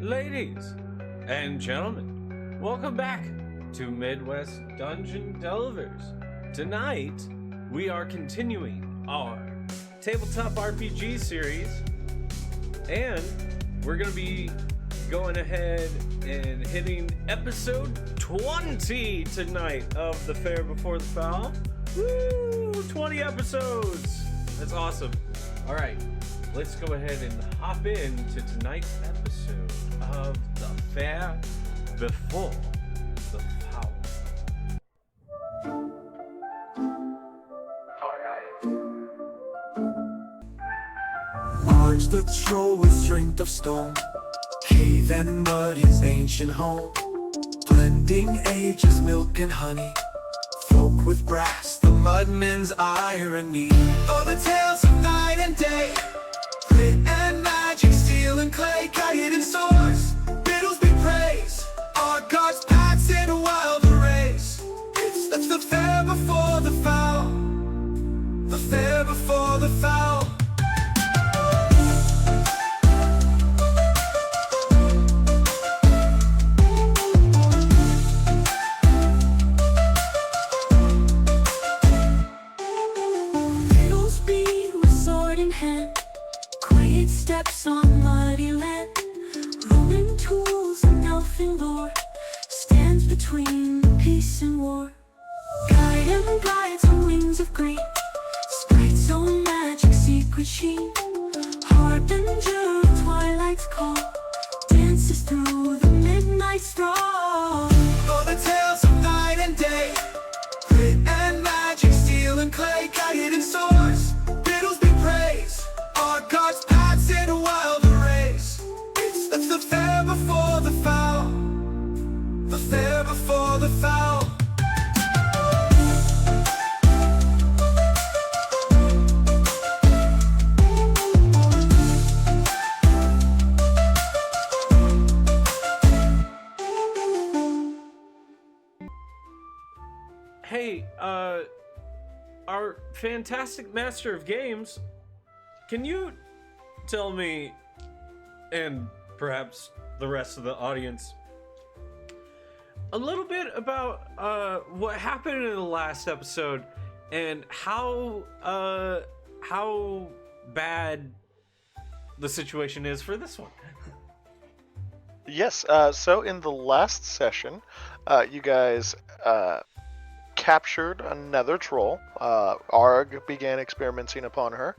Ladies and gentlemen, welcome back to Midwest Dungeon Delvers. Tonight, we are continuing our tabletop RPG series, and we're going to be going ahead and hitting episode 20 tonight of The Fair Before the Fowl. Woo! 20 episodes! That's awesome. All right, let's go ahead and hop into tonight's episode of The Fair Before the Fowl. Argh the troll with strength of stone, cave and mud his ancient home, blending ages, milk and honey, folk with brass, the mudmen's irony. Oh, the tales of night and day, grit and magic, steel and clay, guided in swords, Bittlesbee praise, our gods paths in a wild race. It's the fair before the fowl, the fair before the fowl. Steps on muddy land, Roman tools and elfin lore, stands between peace and war. Guide and glides on wings of green, sprites own magic, secret sheen, harbinger of twilight's call, dances through the midnight throng. Oh, the tales of night and day, grit and magic, steel and clay, guided in swords, Bittlesbee praise, our gods paths in a wild race. It's the fair before the fowl, the fair before the fowl. Hey, our fantastic master of games, can you tell me, and perhaps the rest of the audience, a little bit about what happened in the last episode and how bad the situation is for this one? Yes, so in the last session, you guys captured another troll. Argh began experimenting upon her.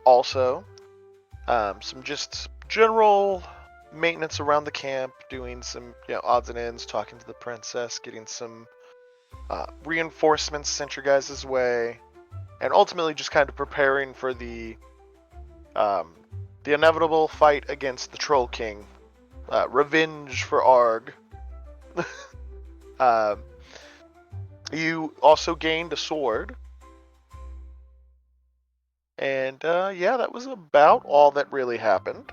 Also, some just general maintenance around the camp, doing some odds and ends, talking to the princess, getting some reinforcements sent your guys' way, and ultimately just kind of preparing for the inevitable fight against the Troll King. Revenge for Argh. You also gained a sword. And yeah, that was about all that really happened.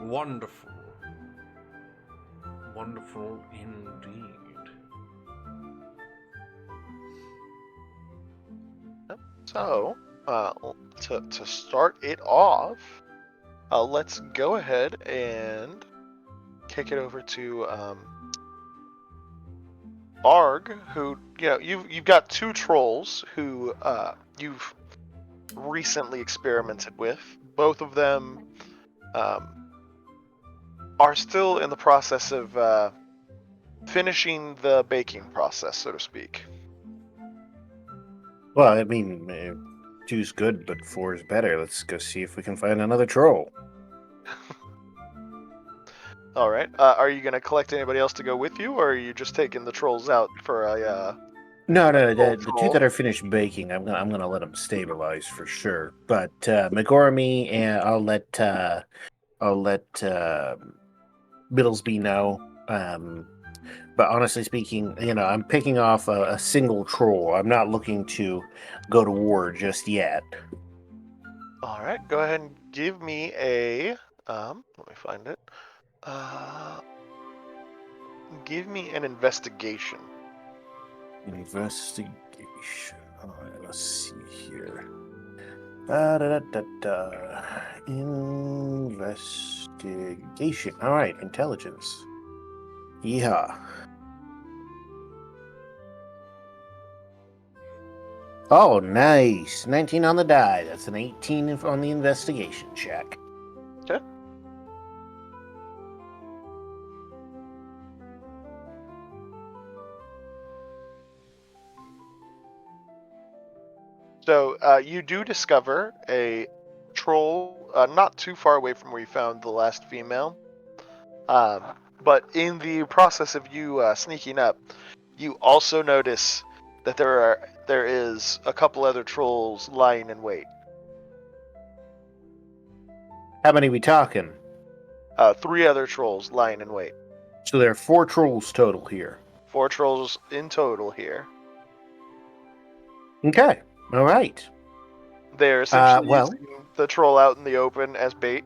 Wonderful. Wonderful indeed. So, to start it off, let's go ahead and kick it over to Argh, who you've got two trolls who you've recently experimented with. Both of them are still in the process of finishing the baking process, so to speak. Well, I mean, two's good, but four is better. Let's go see if we can find another troll. All right. Are you going to collect anybody else to go with you, or are you just taking the trolls out for a... No, the two that are finished baking, I'm gonna let them stabilize for sure. But Megoramy, and I'll let Bittlesbee know. But honestly speaking, I'm picking off a single troll. I'm not looking to go to war just yet. All right, go ahead and give me a let me find it. give me an investigation. Investigation. All right, let's see here. Da-da-da-da-da. Investigation. All right, intelligence. Yeah. Oh, nice. 19 on the die. That's an 18 on the investigation check. Okay. So you do discover a troll not too far away from where you found the last female. But in the process of you sneaking up, you also notice that there is a couple other trolls lying in wait. How many we talking? 3 other trolls lying in wait. So there are 4 trolls total here. 4 trolls in total here. Okay. All right. They're essentially well- using the troll out in the open as bait.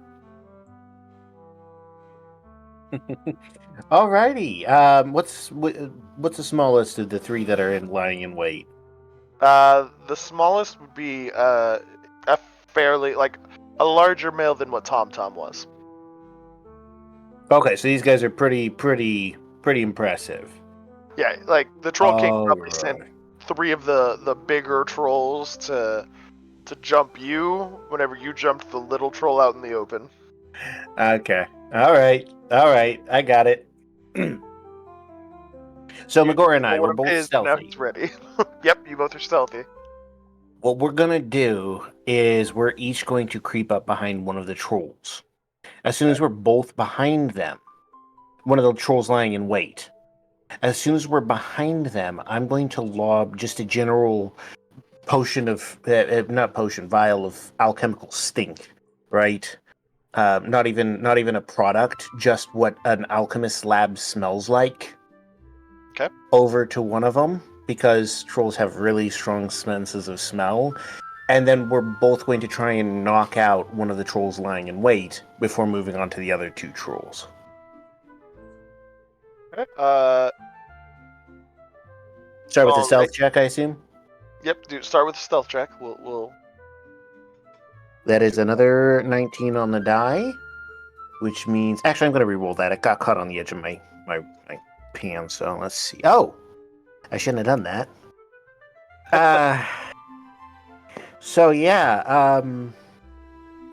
Alrighty. What's the smallest of the 3 that are lying in wait? The smallest would be a fairly a larger male than what Tom was. Okay, so these guys are pretty impressive. Yeah, like the Troll King probably Alright. sent 3 of the bigger trolls to jump you whenever you jumped the little troll out in the open. Okay. All right. I got it. So Megora and I, we're both Now stealthy. he's ready. Yep, you both are stealthy. What we're gonna do is we're each going to creep up behind one of the trolls. As soon as we're both behind them, one of the trolls lying in wait. As soon as we're behind them, I'm going to lob just a general potion of vial of alchemical stink, right? Not even a product, just what an alchemist lab smells like. Okay. Over to one of them, because trolls have really strong senses of smell. And then we're both going to try and knock out one of the trolls lying in wait before moving on to the other 2 trolls. Okay. Start with a Alright. stealth check, I assume? Yep, dude, start with a stealth check. We'll That is another 19 on the die, which means... Actually, I'm going to re-roll that. It got caught on the edge of my pan, so let's see. Oh! I shouldn't have done that. So, yeah,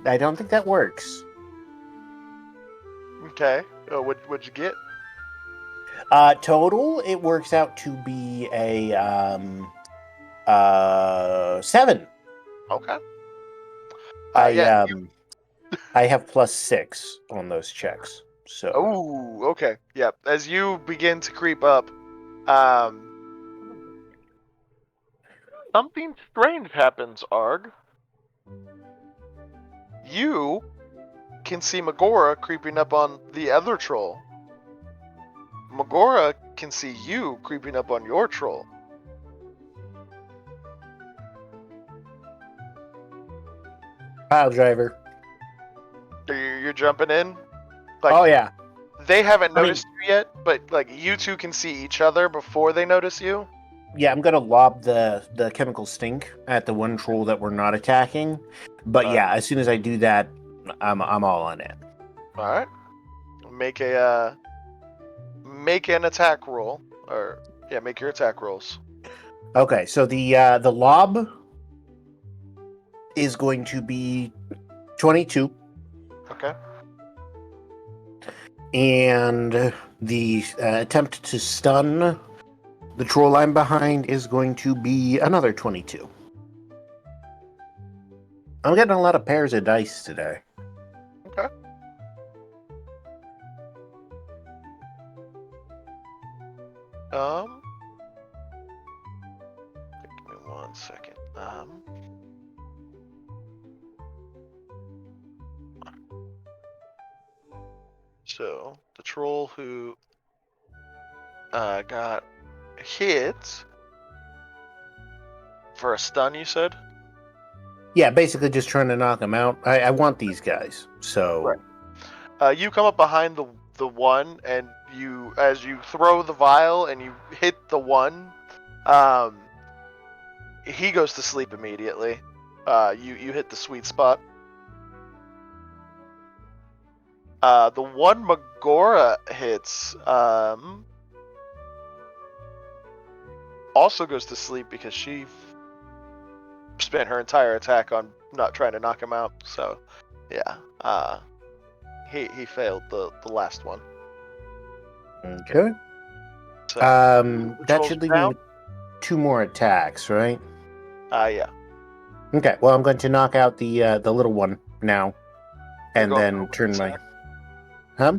I don't think that works. Okay. What'd you get? Total, it works out to be a 7. Okay. I yeah. I have +6 on those checks. So Oh, okay. Yep. As you begin to creep up, something strange happens, Argh. You can see Megora creeping up on the other troll. Megora can see you creeping up on your troll. pile driver. You're jumping in? Oh yeah. They haven't noticed you yet, but you two can see each other before they notice you. Yeah, I'm gonna lob the chemical stink at the one troll that we're not attacking. But yeah, as soon as I do that, I'm all on it. All right. Make an attack roll, make your attack rolls. Okay, so the lob is going to be 22. Okay. And the attempt to stun the troll I'm behind is going to be another 22. I'm getting a lot of pairs of dice today. Okay. Give me 1 second. So the troll who got hit for a stun, you said? Yeah, basically just trying to knock them out. I want these guys, so... Right. You come up behind the one, and as you throw the vial and you hit the one, he goes to sleep immediately. You hit the sweet spot. The one Magora hits also goes to sleep because she spent her entire attack on not trying to knock him out. So, yeah, he failed the last one. Okay. So, That trolls should leave me down? with 2 more attacks, right? Yeah. Okay. Well, I'm going to knock out the little one now, You're and going then for turn one, my. Huh?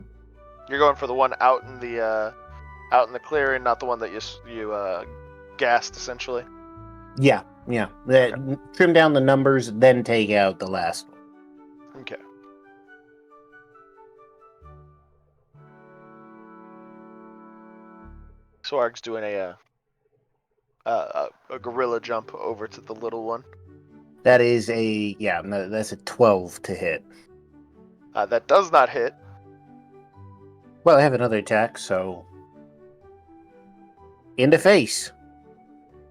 You're going for the one out in the clearing, not the one that you gassed essentially. Yeah. Trim down the numbers, then take out the last one. Okay. So Argh's doing a gorilla jump over to the little one. That is that's a 12 to hit. That does not hit. Well, I have another attack, so in the face,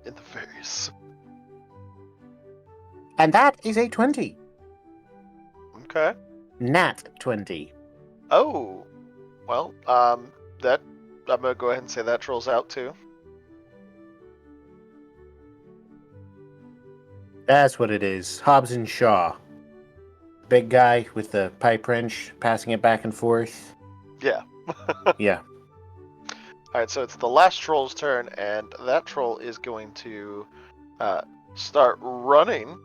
In the face. and that is a 20. Okay. Nat 20. Oh. Well, that I'm gonna go ahead and say that trolls out too. That's what it is. Hobbs and Shaw. Big guy with the pipe wrench, passing it back and forth. Yeah. Yeah. Alright, so it's the last troll's turn, and that troll is going to start running.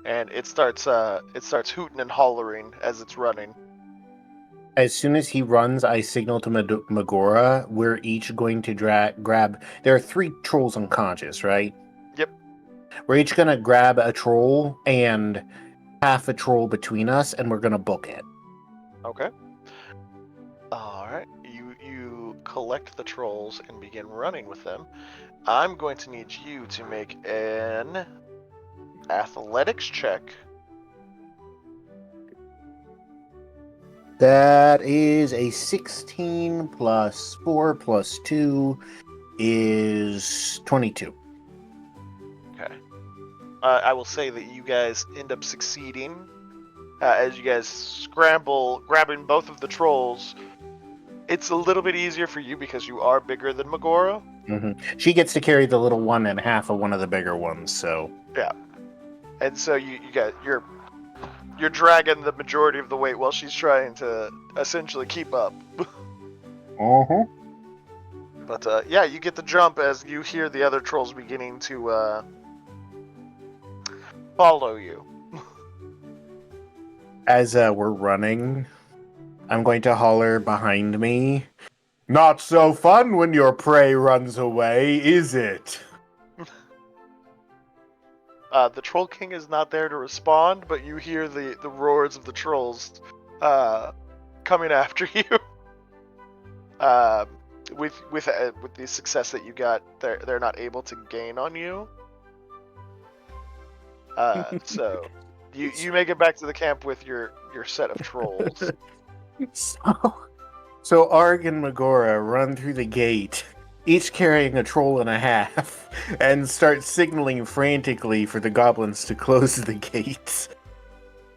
And it starts hooting and hollering as it's running. As soon as he runs, I signal to Magora. We're each going to grab. There are 3 trolls unconscious, right? Yep. We're each going to grab a troll and half a troll between us, and we're going to book it. Okay. Alright. You collect the trolls and begin running with them. I'm going to need you to make an athletics check. That is a 16 plus 4 plus 2 is 22. Okay. I will say that you guys end up succeeding as you guys scramble, grabbing both of the trolls. It's a little bit easier for you because you are bigger than Magora. Mm-hmm. She gets to carry the little one and half of one of the bigger ones, so... Yeah. And so you're dragging the majority of the weight while she's trying to essentially keep up. Uh-huh. But yeah, you get the jump as you hear the other trolls beginning to follow you. As we're running, I'm going to holler behind me. Not so fun when your prey runs away, is it? The Troll King is not there to respond, but you hear the roars of the trolls coming after you. With the success that you got, they're not able to gain on you. So you make it back to the camp with your set of trolls. So Argh and Magora run through the gate, each carrying a troll and a half, and start signaling frantically for the goblins to close the gates.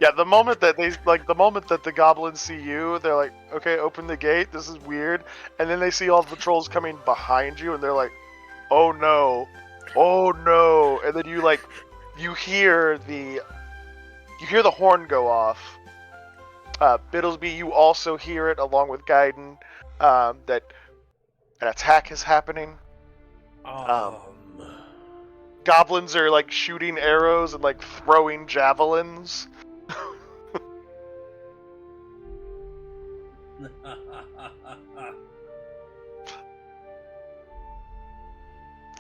Yeah, the moment that the goblins see you, they're like, okay, open the gate, this is weird. And then they see all the trolls coming behind you, and they're like, oh no. And then you hear the horn go off. Bittlesbee, you also hear it along with Gaiden, that an attack is happening. Goblins are like shooting arrows and like throwing javelins.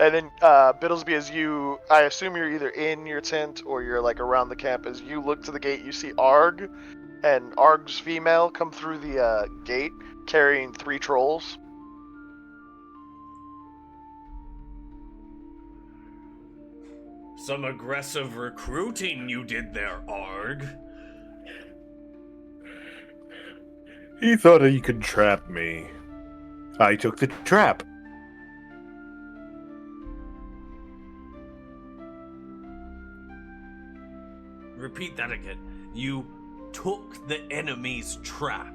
And then Bittlesbee, I assume you're either in your tent or you're like around the camp. As you look to the gate, you see Argh and Argh's female come through the gate carrying 3 trolls. Some aggressive recruiting you did there, Argh. He thought he could trap me. I took the trap. Repeat that again. You took the enemy's trap.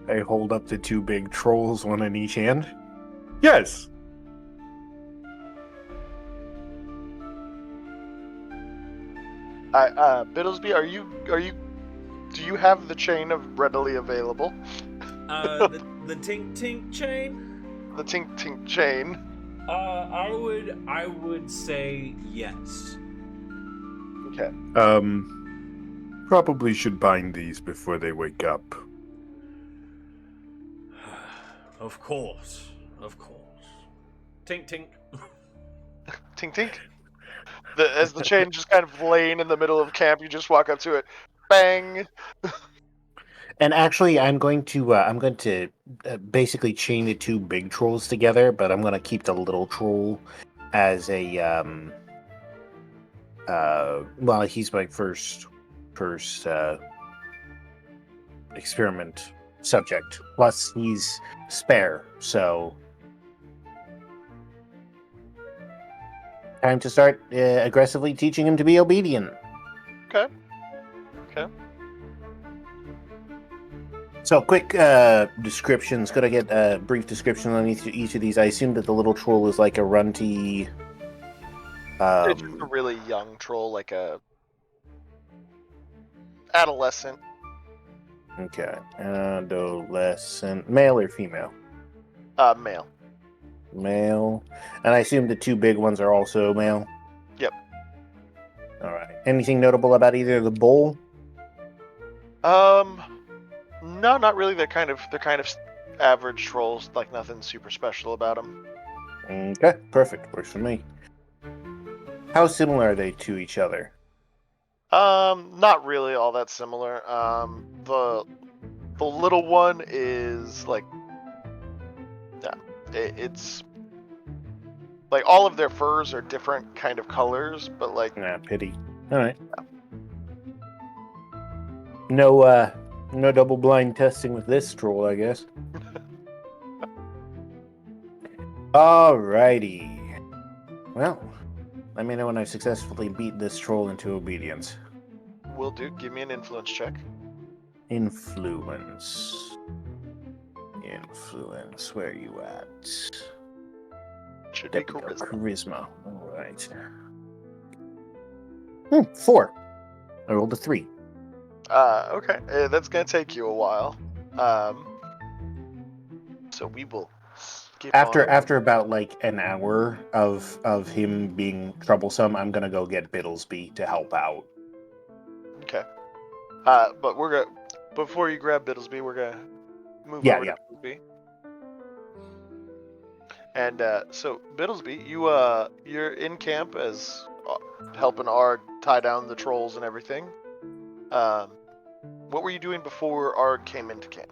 I hold up the two big trolls, one in each hand. Yes. Bittlesbee, do you have the chain of readily available? The tink tink chain? The tink tink chain. I would say yes. Okay. Probably should bind these before they wake up. Of course. Tink tink. Tink tink. As the chain just kind of laying in the middle of camp, you just walk up to it, bang. And actually, I'm going to basically chain the two big trolls together, but I'm going to keep the little troll as a well, he's my first experiment subject. Plus, he's spare, so time to start aggressively teaching him to be obedient. Okay. So, quick descriptions. Could I get a brief description on each of these? I assume that the little troll is like a runty. It's just a really young troll, like a adolescent. Okay. Adolescent. Male or female? Male. Male. And I assume the two big ones are also male? Yep. Alright. Anything notable about either the bull? No, not really. They're kind of average trolls. Like nothing super special about them. Okay. Perfect. Works for me. How similar are they to each other? Not really all that similar. The little one is like, yeah, it's like all of their furs are different kind of colors, but like, Nah, pity. Alright. No double blind testing with this troll, I guess. Alrighty. Well, let me know when I've successfully beat this troll into obedience. will do. Give me an influence check. Influence. Where are you at? Should be There we go. charisma. Charisma. Alright. 4. I rolled a 3. Okay. That's gonna take you a while. So we will skip on. After about like an hour of him being troublesome, I'm gonna go get Bittlesbee to help out. Okay. But we're gonna, before you grab Bittlesbee, we're gonna move over to Bittlesbee. And so Bittlesbee, you're in camp as helping Argh tie down the trolls and everything. What were you doing before Argh came into camp?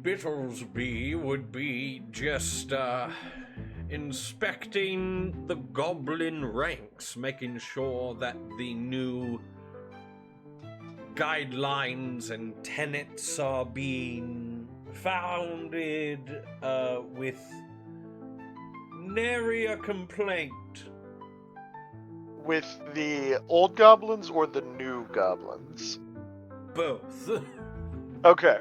Bittlesbee would be just inspecting the goblin ranks, making sure that the new guidelines and tenets are being founded with nary a complaint. With the old goblins or the new goblins? Both. Okay.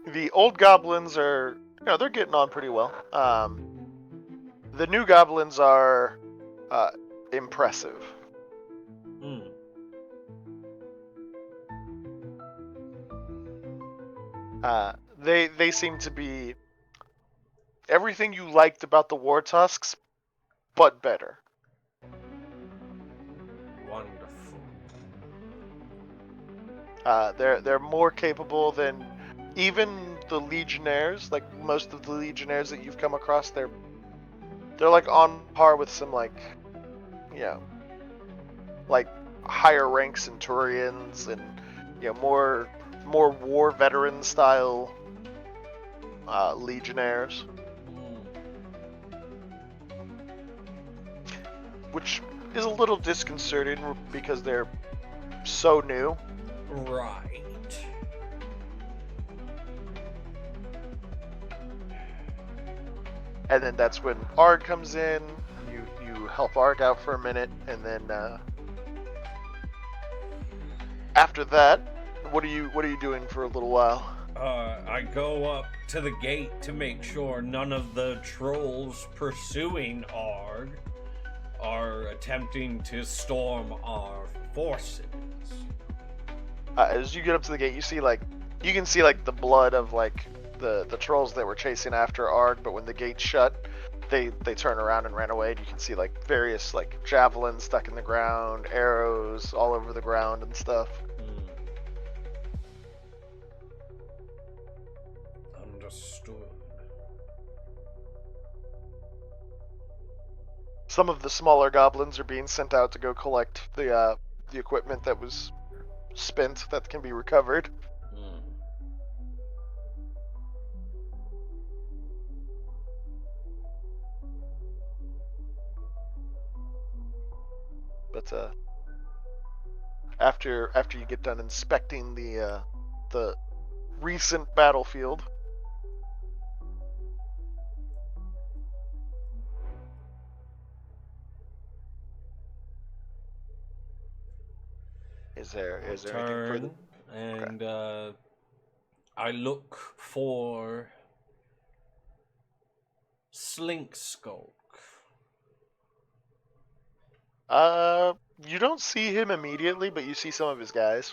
The old goblins are, they're getting on pretty well. The new goblins are impressive. They seem to be everything you liked about the War Tusks, but better. Wonderful. They're more capable than even the Legionnaires. Like most of the Legionnaires that you've come across, they're like on par with some like higher rank Centurions and more war veteran style Legionnaires, which is a little disconcerting because they're so new. Right. And then that's when Argh comes in. You help Argh out for a minute, and then after that, what are you doing for a little while? I go up to the gate to make sure none of the trolls pursuing Argh are attempting to storm our forces. As you get up to the gate, you can see like the blood of like the trolls that were chasing after Argh, but when the gate shut, they turn around and ran away, and you can see like various like javelins stuck in the ground, arrows all over the ground and stuff. Understood. Some of the smaller goblins are being sent out to go collect the equipment that was spent that can be recovered. But after you get done inspecting the recent battlefield, is there anything further? Turn and I look for Slink Skulk. You don't see him immediately, but you see some of his guys.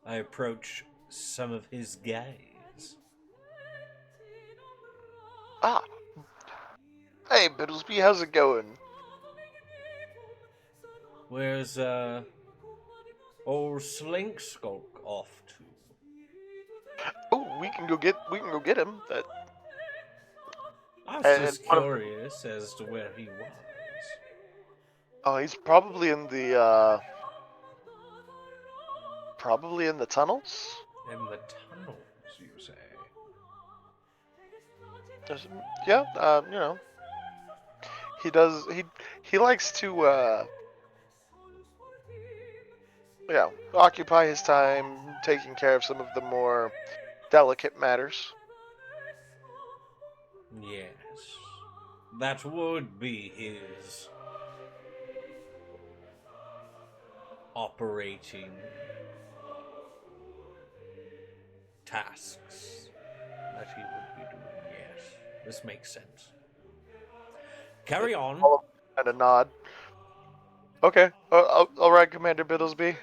I approach some of his guys. Ah, hey Bittlesbee, how's it going? Where's old Slink Skulk off to? Oh, we can go get him. I was And just one of, curious as to where he was. oh, he's probably in the tunnels. In the tunnels, you say? Yeah, you know, he likes to occupy his time taking care of some of the more delicate matters. Yes. That would be his operating tasks that he would be doing. Yes. This makes sense. Carry on. All of them kind of nod. Okay, all right, Commander Bittlesbee.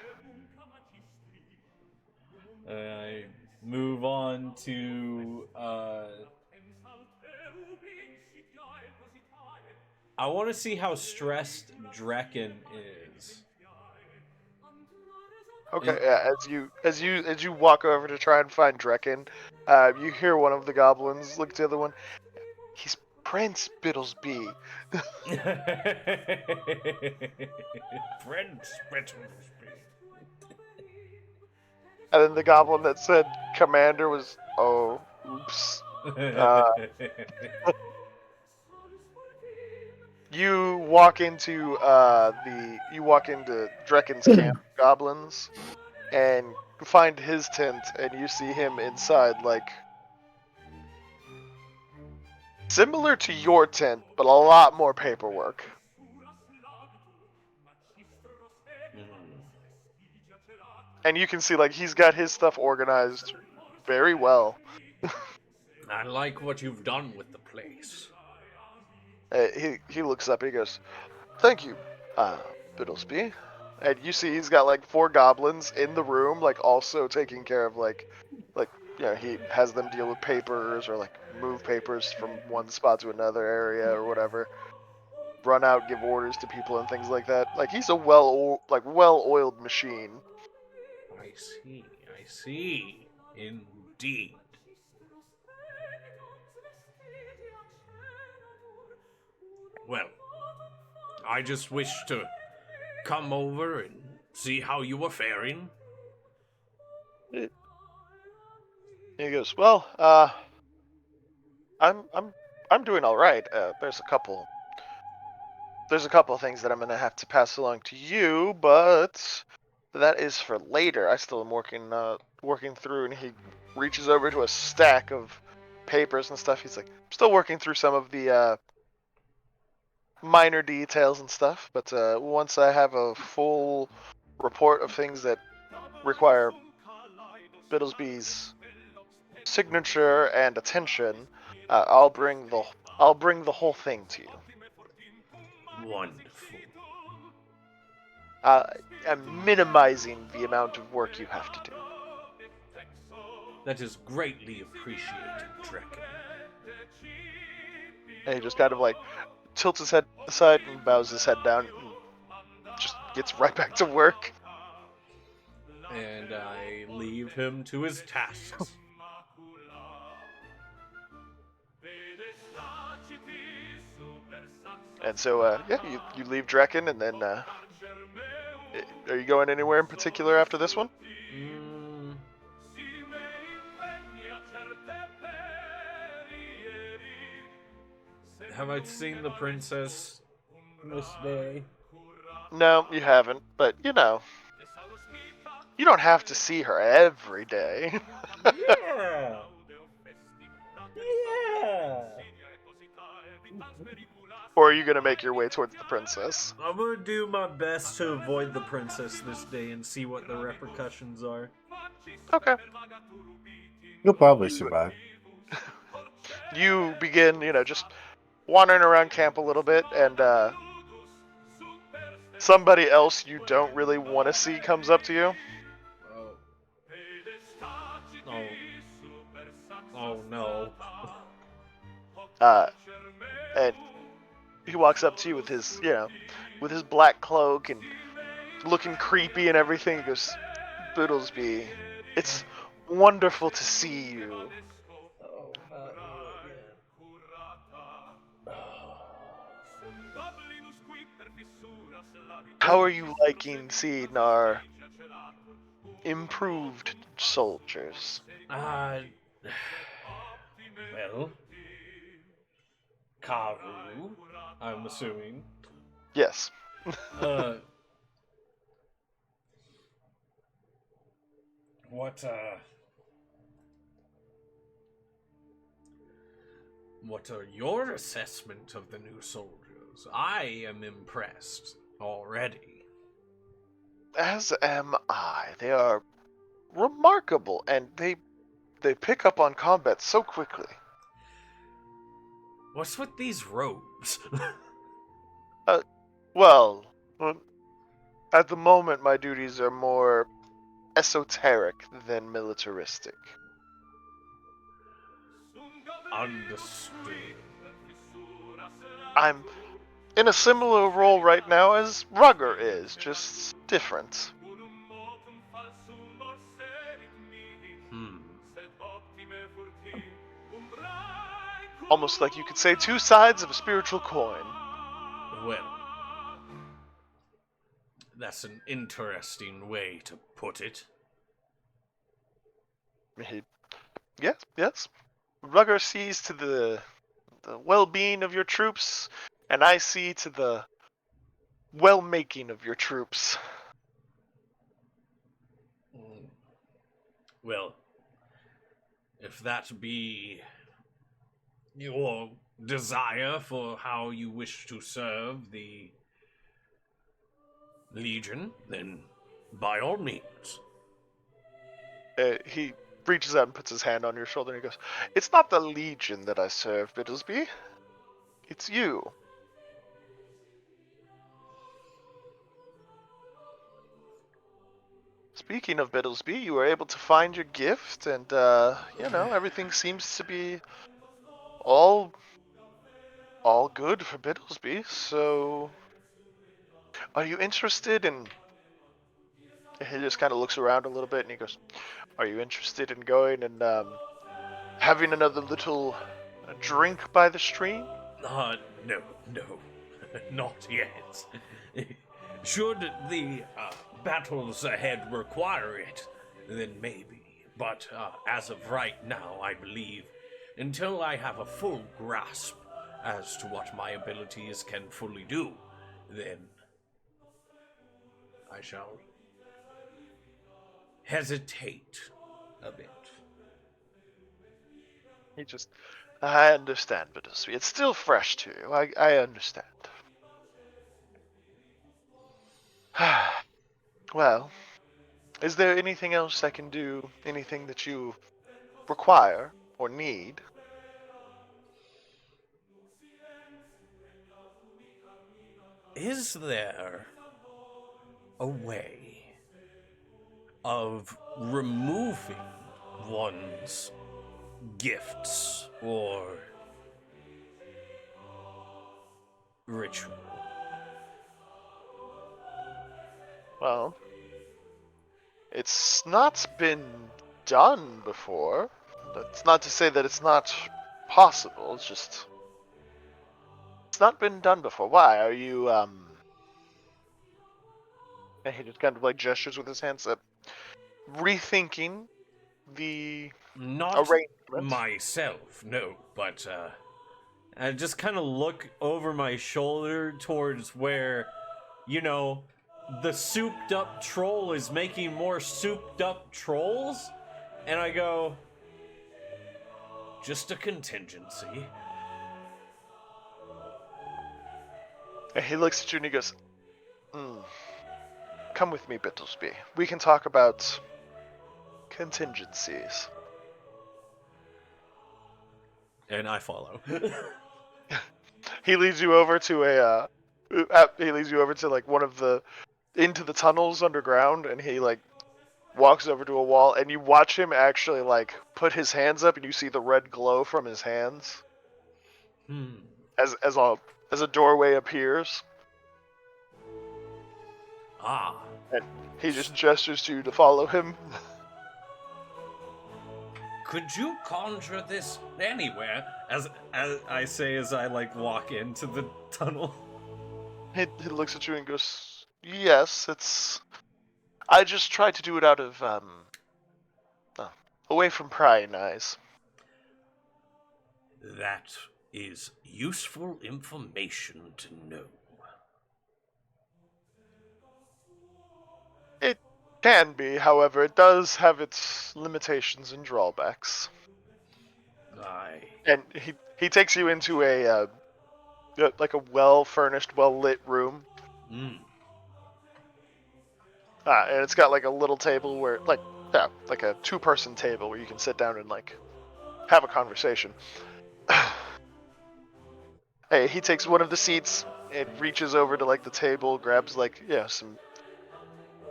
I move on to I want to see how stressed Drekken is. Okay, yeah, as you walk over to try and find Drekken, you hear one of the goblins look at the other one. He's Prince Bittlesbee. Prince Bittlesbee. And then the goblin that said Commander was, oh, oops. You walk into Drekken's camp of goblins and find his tent, and you see him inside, like similar to your tent, but a lot more paperwork. And you can see like he's got his stuff organized very well. I like what you've done with the place. He looks up and he goes, "Thank you, Bittlesbee." And you see he's got like 4 goblins in the room, like also taking care of like he has them deal with papers or like move papers from one spot to another area or whatever. Run out, give orders to people and things like that. Like he's a well-oiled machine. I see. I see. Indeed. Well, I just wish to come over and see how you were faring. He goes, "Well, I'm doing all right. There's a couple there's a couple of things that I'm gonna have to pass along to you, but that is for later. I still am working through, and he reaches over to a stack of papers and stuff. He's like, I'm still working through some of the minor details and stuff, but once I have a full report of things that require Bittlesbee's signature and attention, I'll bring the whole thing to you. Wonderful. I'm minimizing the amount of work you have to do. That is greatly appreciated, Draken. And he just kind of like tilts his head aside and bows his head down and just gets right back to work. And I leave him to his tasks. And so, you leave Draken, and then, are you going anywhere in particular after this one? Have I seen the princess this day? No, you haven't, but, you know, you don't have to see her every day. Yeah! Yeah! Or are you going to make your way towards the princess? I'm gonna do my best to avoid the princess this day and see what the repercussions are. Okay. You'll probably survive. You begin, just wandering around camp a little bit, and somebody else you don't really want to see comes up to you. Oh no. And he walks up to you with his, with his black cloak and looking creepy and everything. He goes, Bittlesbee, it's wonderful to see you. How are you liking seeing our improved soldiers? Well, Karu, I'm assuming. Yes. What are your assessment of the new soldiers? I am impressed already. As am I. They are remarkable, and they pick up on combat so quickly. What's with these robes? Well, at the moment my duties are more esoteric than militaristic. Understood. I'm in a similar role right now as Rugger is, just different. Almost like you could say two sides of a spiritual coin. Well, that's an interesting way to put it. Yes. Rugger sees to the well-being of your troops, and I see to the well-making of your troops. Well, if that be your desire for how you wish to serve the Legion, then by all means. He reaches out and puts his hand on your shoulder and he goes, It's not the Legion that I serve, Bittlesbee. It's you. Speaking of Bittlesbee, you were able to find your gift, and, everything seems to be all good for Bittlesbee, so are you interested in... He just kind of looks around a little bit and he goes, are you interested in going and having another little drink by the stream? No, not yet. Should the battles ahead require it, then maybe. But as of right now, I believe, until I have a full grasp as to what my abilities can fully do, then I shall hesitate a bit. He just, I understand, Bittlesbee. It's still fresh to you. I understand. Well, is there anything else I can do? Anything that you require or need? Is there a way of removing one's gifts or ritual? Well, it's not been done before. That's not to say that it's not possible. It's just it's not been done before. Why are you and he just kind of like gestures with his hands up, rethinking the Not arrangement? myself, no, but I just kind of look over my shoulder towards where, the souped up troll is making more souped up trolls, and I go, just a contingency. And he looks at you and he goes, "Come with me, Bittlesbee. We can talk about contingencies." And I follow. He leads you over to he leads you over to like one of the into the tunnels underground, and he like walks over to a wall, and you watch him actually like put his hands up, and you see the red glow from his hands as a doorway appears, Ah. and he just gestures to you to follow him. Could you conjure this anywhere? As I say as I like walk into the tunnel. He looks at you and goes, "Yes, it's. I just try to do it out of away from prying eyes." That is useful information to know. It can be, however, it does have its limitations and drawbacks. Aye. And he takes you into a like a well-furnished, well-lit room. And it's got like a little table where like a two-person table where you can sit down and like have a conversation. Hey, he takes one of the seats and reaches over to like the table, grabs like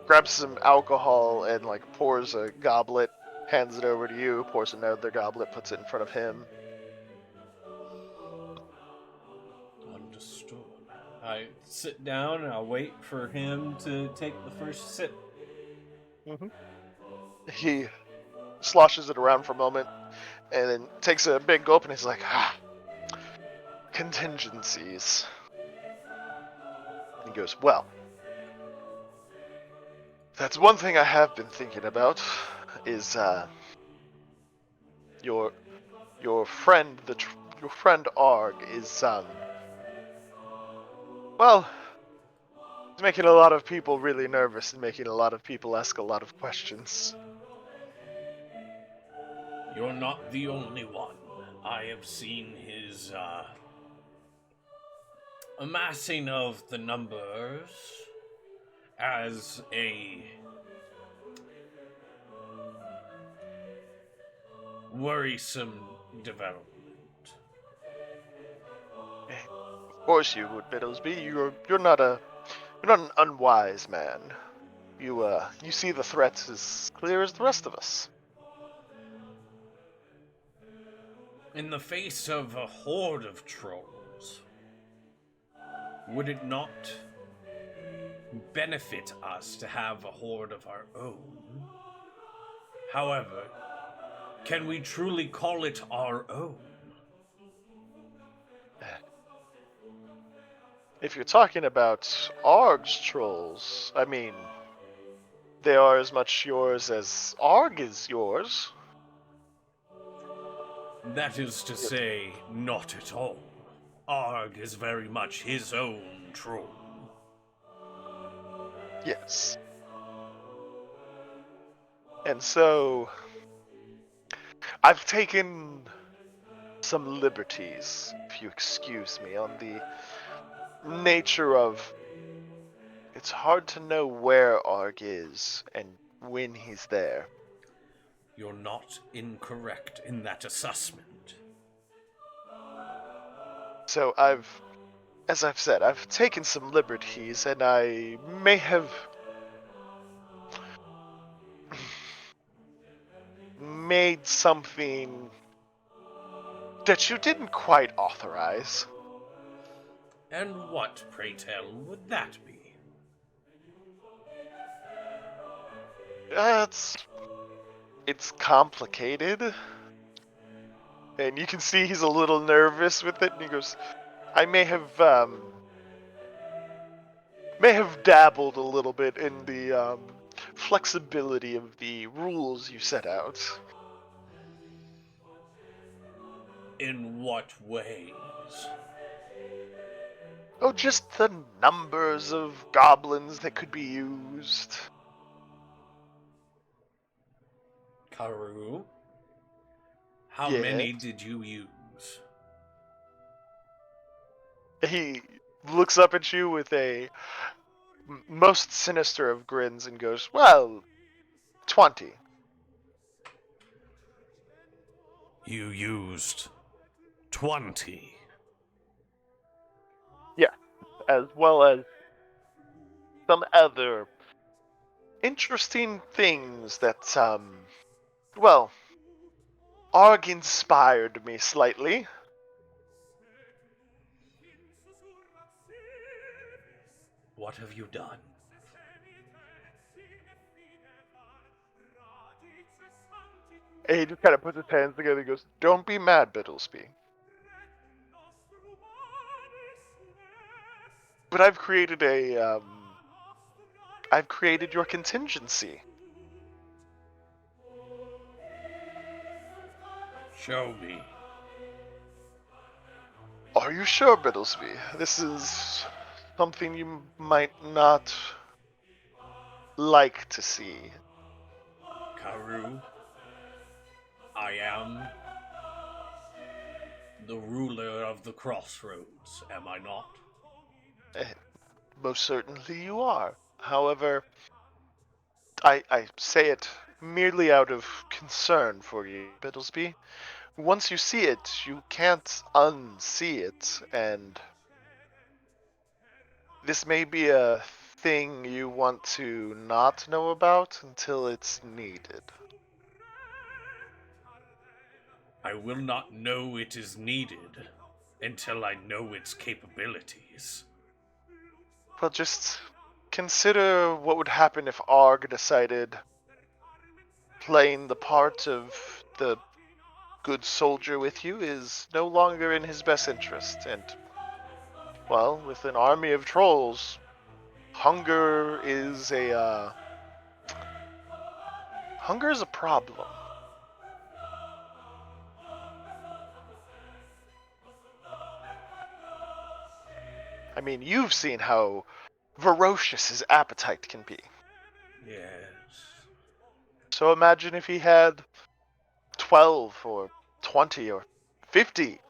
grabs some alcohol and like pours a goblet, hands it over to you, pours another goblet, puts it in front of him. Understood. I sit down and I'll wait for him to take the first sip. He sloshes it around for a moment and then takes a big gulp and he's like, contingencies. He goes, "Well, that's one thing I have been thinking about is your friend your friend Argh is well, he's making a lot of people really nervous and making a lot of people ask a lot of questions." You're not the only one. I have seen his amassing of the numbers as a worrisome development. Of course you would, Bittlesbee. You're not an unwise man. You see the threats as clear as the rest of us. In the face of a horde of trolls, would it not benefit us to have a horde of our own? However, can we truly call it our own? If you're talking about Argh's trolls, I mean, they are as much yours as Argh is yours. That is to say, not at all. Argh is very much his own troll. Yes. And so, I've taken some liberties, if you excuse me, on the nature of it's hard to know where Argh is and when he's there. You're not incorrect in that assessment. So as I've said, I've taken some liberties and I may have made something that you didn't quite authorize. And what, pray tell, would that be? It's complicated. And you can see he's a little nervous with it, and he goes, I may have dabbled a little bit in the flexibility of the rules you set out. In what ways? Oh, just the numbers of goblins that could be used. Karu? How Yeah. many did you use? He looks up at you with a most sinister of grins and goes, well, 20. You used 20. Yeah, as well as some other interesting things that, well, Argh inspired me slightly. What have you done? And he just kind of puts his hands together and goes, don't be mad, Bittlesbee. But I've created I've created your contingency. Show me. Are you sure, Bittlesbee? This is something you might not like to see. Karu, I am the ruler of the crossroads, am I not? Most certainly you are. However, I say it merely out of concern for you, Bittlesbee. Once you see it, you can't unsee it, and this may be a thing you want to not know about until it's needed. I will not know it is needed until I know its capabilities. Well, just consider what would happen if Argh decided playing the part of the good soldier with you is no longer in his best interest, and, well, with an army of trolls, hunger is a problem. I mean, you've seen how ferocious his appetite can be. Yes. So imagine if he had 12 or 20 or 50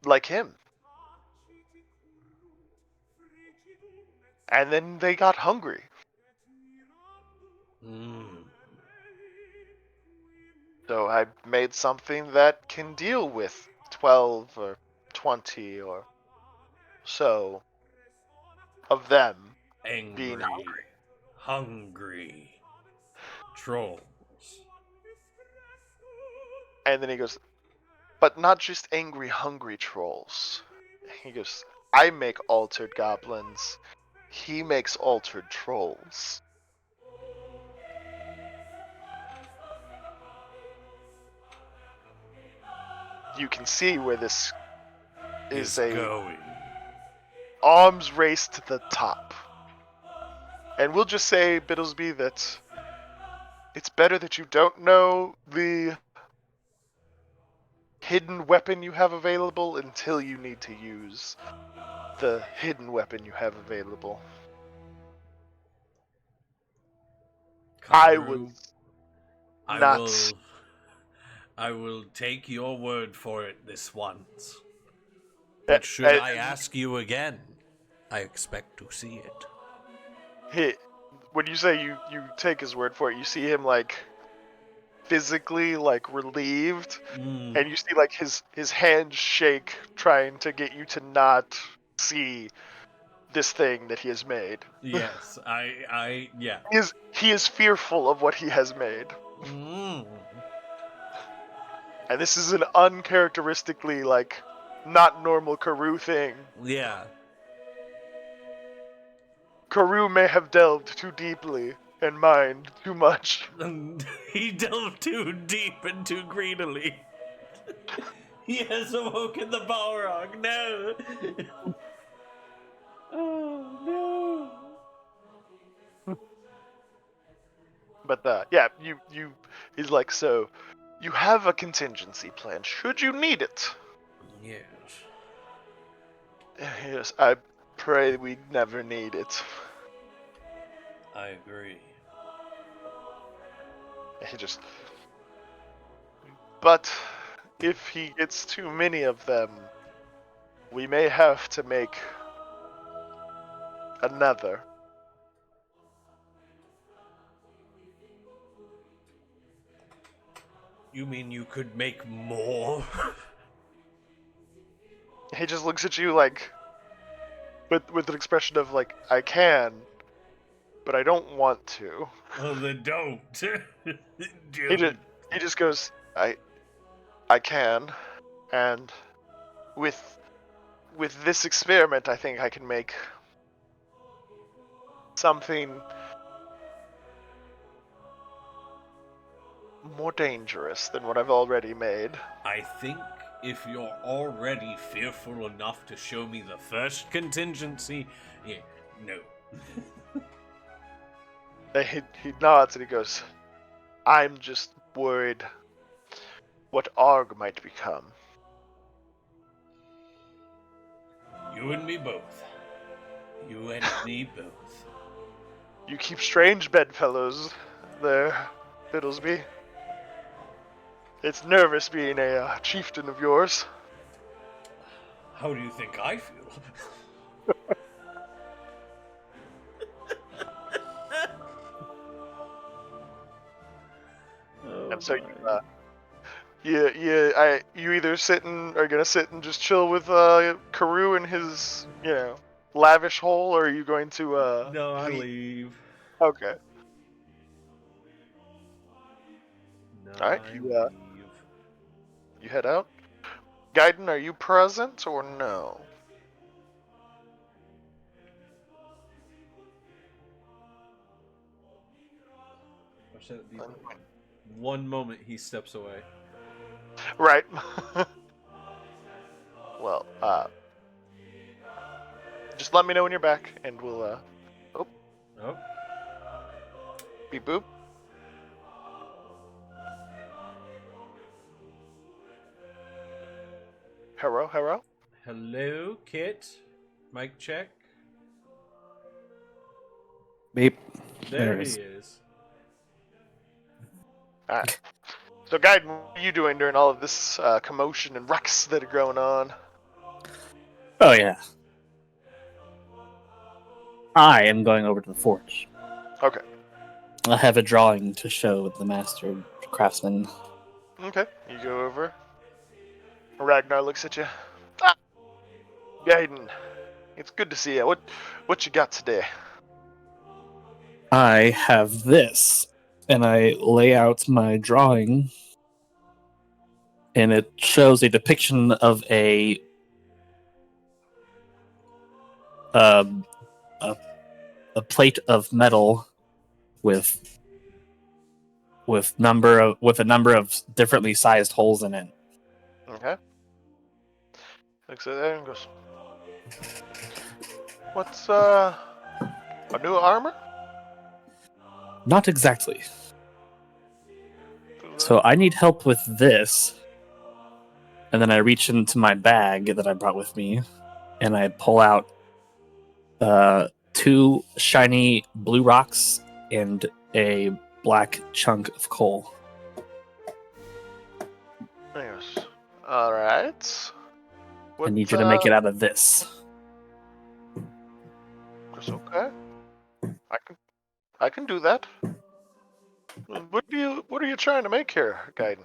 like him. And then they got hungry. So I made something that can deal with 12 or 20 or so of them being Angry, hungry. hungry trolls. And then he goes, but not just angry, hungry trolls. He goes, I make altered goblins. He makes altered trolls. You can see where this is a Going. arms race to the top. And we'll just say, Bittlesbee, that it's better that you don't know the hidden weapon you have available until you need to use the hidden weapon you have available. I Karoo, was I not. will. I will take your word for it this once. But should I ask you again, I expect to see it. When you say you take his word for it, you see him like physically like relieved, and you see like his hands shake, trying to get you to not see this thing that he has made. Yes, yeah. He is fearful of what he has made, and this is an uncharacteristically like not normal Karoo thing. Yeah. Karoo may have delved too deeply and mined too much. He delved too deep and too greedily. He has awoken the Balrog. No. Oh no. But yeah, he's like, so you have a contingency plan should you need it. Yes. Yes, I pray we never need it. I agree. He just. But if he gets too many of them, we may have to make another. You mean you could make more? He just looks at you like, with an expression of like, I can, but I don't want to. Well, then don't. He just goes, I can, and with this experiment, I think I can make something more dangerous than what I've already made. I think if you're already fearful enough to show me the first contingency, yeah, no. He nods and he goes, I'm just worried what Argh might become. You and me both. You and me both. You keep strange bedfellows there, Bittlesbee. It's nervous being a chieftain of yours. How do you think I feel? And so you either are gonna sit and just chill with Karoo in his lavish hole, or are you going to No, I leave. Okay. No, All right, I you leave. you head out. Gaiden, are you present or no? Or should it be one moment he steps away? Right. Well, just let me know when you're back, and we'll Oh. beep boop. Hello. Hello, Kit. Mic check. Beep. There it he is. is. Alright. So, Gaiden, what are you doing during all of this commotion and ruckus that are going on? Oh, yeah. I am going over to the forge. Okay. I have a drawing to show the master craftsman. Okay. You go over. Ragnar looks at you. Ah! Gaiden, it's good to see you. What you got today? I have this, and I lay out my drawing, and it shows a depiction of a plate of metal with a number of differently sized holes in it. Okay. Looks at that and goes, what's, a new armor? Not exactly. So I need help with this. And then I reach into my bag that I brought with me, and I pull out 2 shiny blue rocks and a black chunk of coal. Yes. All right. I need you to make it out of this. It's okay. I can do that. What are you trying to make here, Gaiden?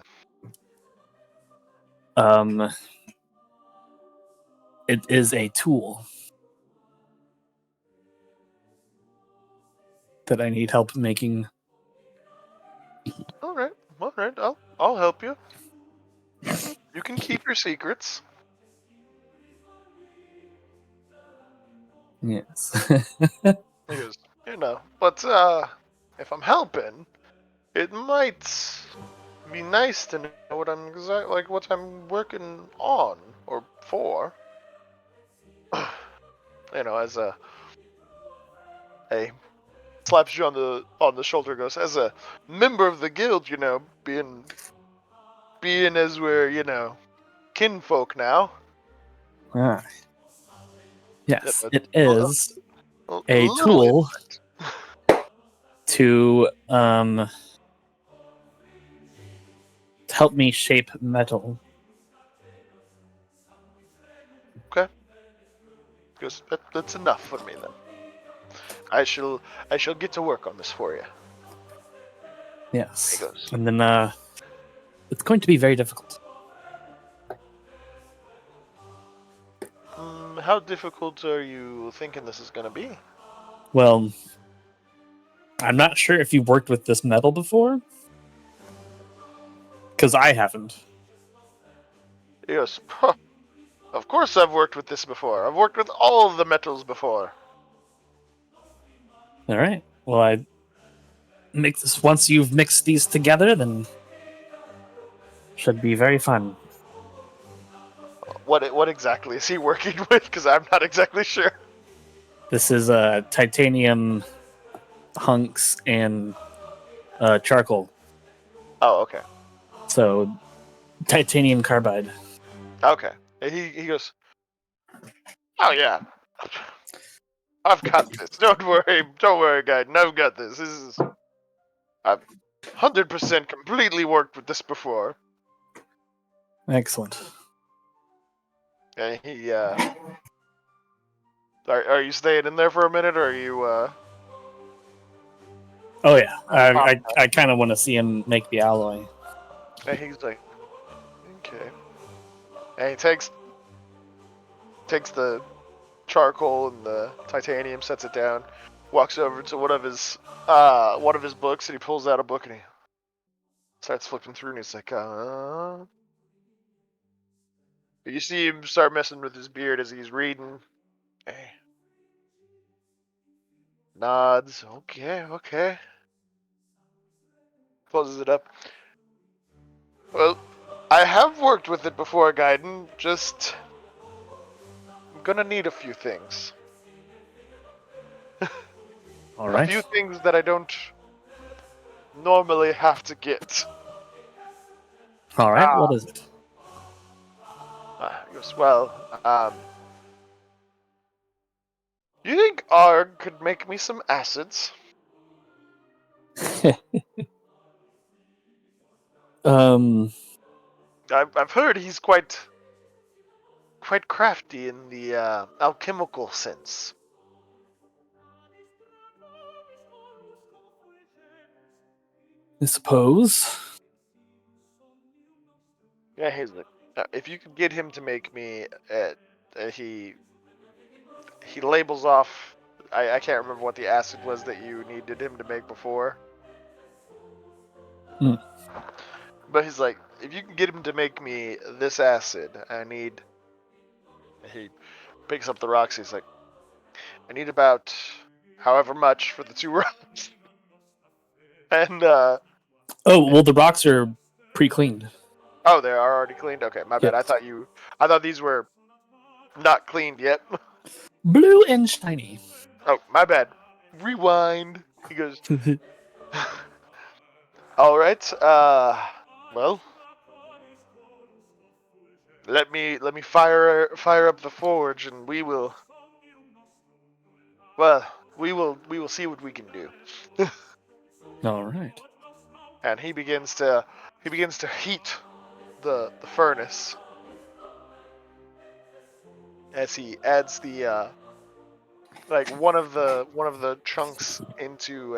It is a tool that I need help making. All right. I'll help you. You can keep your secrets. Yes. He goes, but if I'm helping, it might be nice to know what what I'm working on or for. As a slaps you on the shoulder, goes, as a member of the guild, being as we're kinfolk now. Ah. Yes, it A is a little tool to help me shape metal. okay. Goes, that's enough for me then. I shall get to work on this for you. Yes. He goes, And then it's going to be very difficult. how difficult are you thinking this is going to be? Well, I'm not sure if you've worked with this metal before. Because I haven't. He goes, of course I've worked with this before. I've worked with all of the metals before. All right. Well, I make this once you've mixed these together, then should be very fun. What exactly is he working with? Because I'm not exactly sure. This is titanium hunks and charcoal. Oh, okay. So titanium carbide. Okay. He goes, oh yeah, I've got this. Don't worry, guy. I've got this. I've 100% completely worked with this before. Excellent. And he are you staying in there for a minute, or are you Oh yeah, I kind of want to see him make the alloy. And he's like, okay. And he takes the charcoal and the titanium, sets it down, walks over to one of his books, and he pulls out a book and he starts flipping through, and he's like, You see him start messing with his beard as he's reading. Hey. Nods. Okay. Closes it up. Well, I have worked with it before, Gaiden. Just, I'm gonna need a few things. All right. A few things that I don't normally have to get. All right. What is it? He goes, well, you think Argh could make me some acids? I've heard he's quite crafty in the alchemical sense. I suppose. Yeah, he's like, if you could get him to make me, he labels off. I can't remember what the acid was that you needed him to make before. But he's like, if you can get him to make me this acid, I need. He picks up the rocks. He's like, I need about however much for the 2 rocks. And oh well, the rocks are pre-cleaned. Oh, they are already cleaned. Okay, my bad. Yes. I thought these were not cleaned yet. Blue and shiny. Oh, my bad. Rewind. He goes, all right. Well, let me fire up the forge, and we will see what we can do. All right. and he begins to heat the furnace as he adds the like one of the chunks into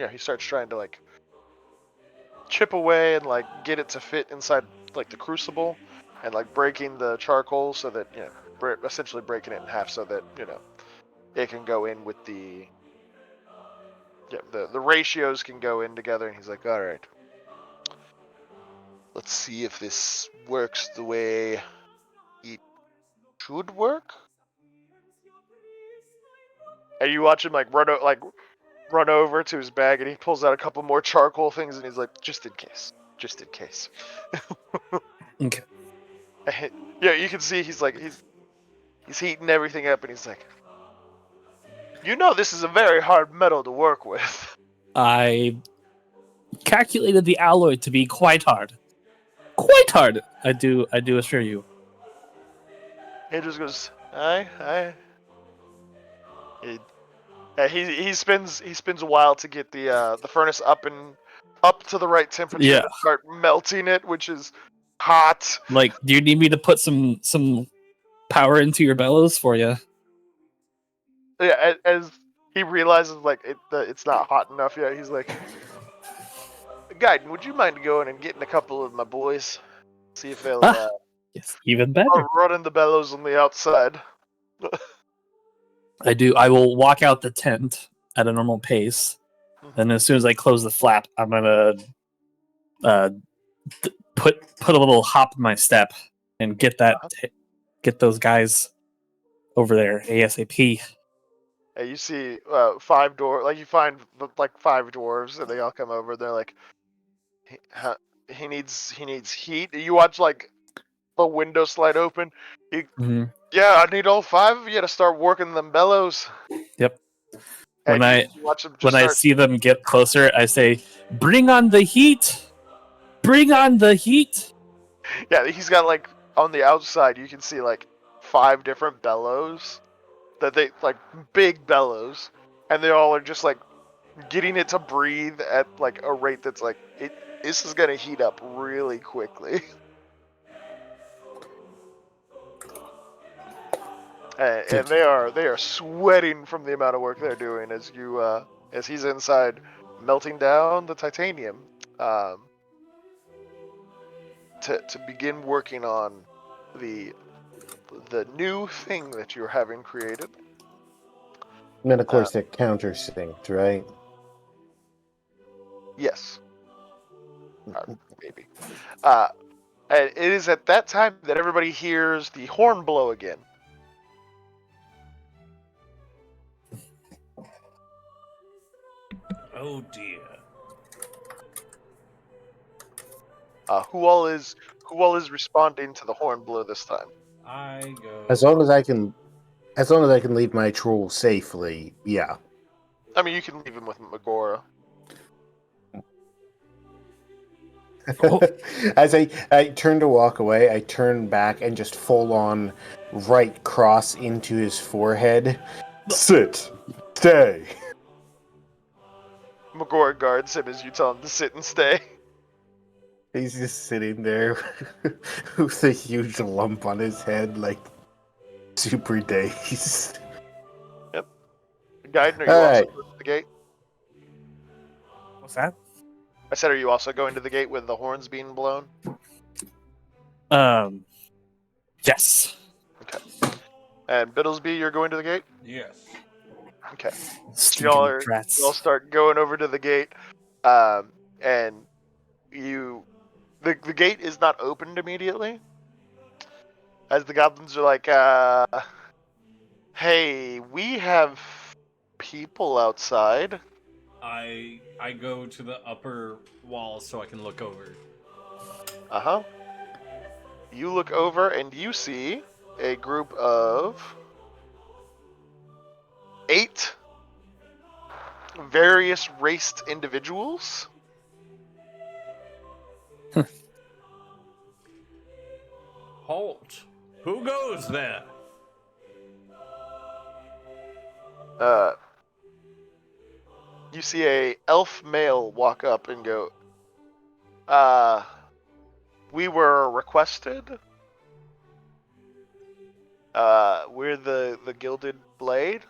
he starts trying to like chip away and like get it to fit inside like the crucible, and like breaking the charcoal so that essentially breaking it in half so that it can go in with the ratios can go in together. And he's like, all right, let's see if this works the way it should work. And you watch him like run over to his bag, and he pulls out a couple more charcoal things, and he's like, just in case. Okay. Yeah, you can see he's heating everything up, and he's like, this is a very hard metal to work with. I calculated the alloy to be quite hard. Quite hard. I do assure you. He just goes, aye. He spends a while to get the furnace up to the right temperature Yeah. to start melting it, which is hot. Like, do you need me to put some power into your bellows for you? Yeah, as he realizes like it's not hot enough yet, he's like, Gaiden, would you mind going and getting a couple of my boys? See if they'll Yes, even better. start running the bellows on the outside. I do. I will walk out the tent at a normal pace, and as soon as I close the flap, I'm gonna put a little hop in my step and get those guys over there ASAP. And you see 5 door, like you find like 5 dwarves, and they all come over. They're like, he needs heat. You watch like the window slide open. Mm-hmm. Yeah, I need all 5 of you to start working them bellows. Yep. And When I watch them when I see them get closer, I say, "Bring on the heat! Bring on the heat!" Yeah, he's got like on the outside. You can see like 5 different bellows that they like big bellows, and they all are just like getting it to breathe at like a rate that's like this is gonna heat up really quickly. And they are sweating from the amount of work they're doing as he's inside melting down the titanium to begin working on the new thing that you're having created. And then, of course, they're countersynced, right? Yes. Maybe. And it is at that time that everybody hears the horn blow again. Oh dear. Who all is responding to the horn blow this time? I go. As long as I can leave my troll safely, yeah. I mean, you can leave him with Megora. As I turn to walk away, I turn back and just full on right cross into his forehead. Sit. Stay. Megora guards him as you tell him to sit and stay. He's just sitting there with a huge lump on his head, like super dazed. Gaiden, are you All also right. going to the gate? What's that? I said, are you also going to the gate with the horns being blown? Yes. Okay. And Bittlesbee, you're going to the gate? Yes. Okay. Stinking Y'all are rats. y'all start going over to the gate, and the gate is not opened immediately, as the goblins are like, hey, we have people outside. I go to the upper wall so I can look over. Uh-huh. You look over and you see a group of 8 various raced individuals. Halt! Who goes there? You see a elf male walk up and go, We were requested. We're the Gilded Blade.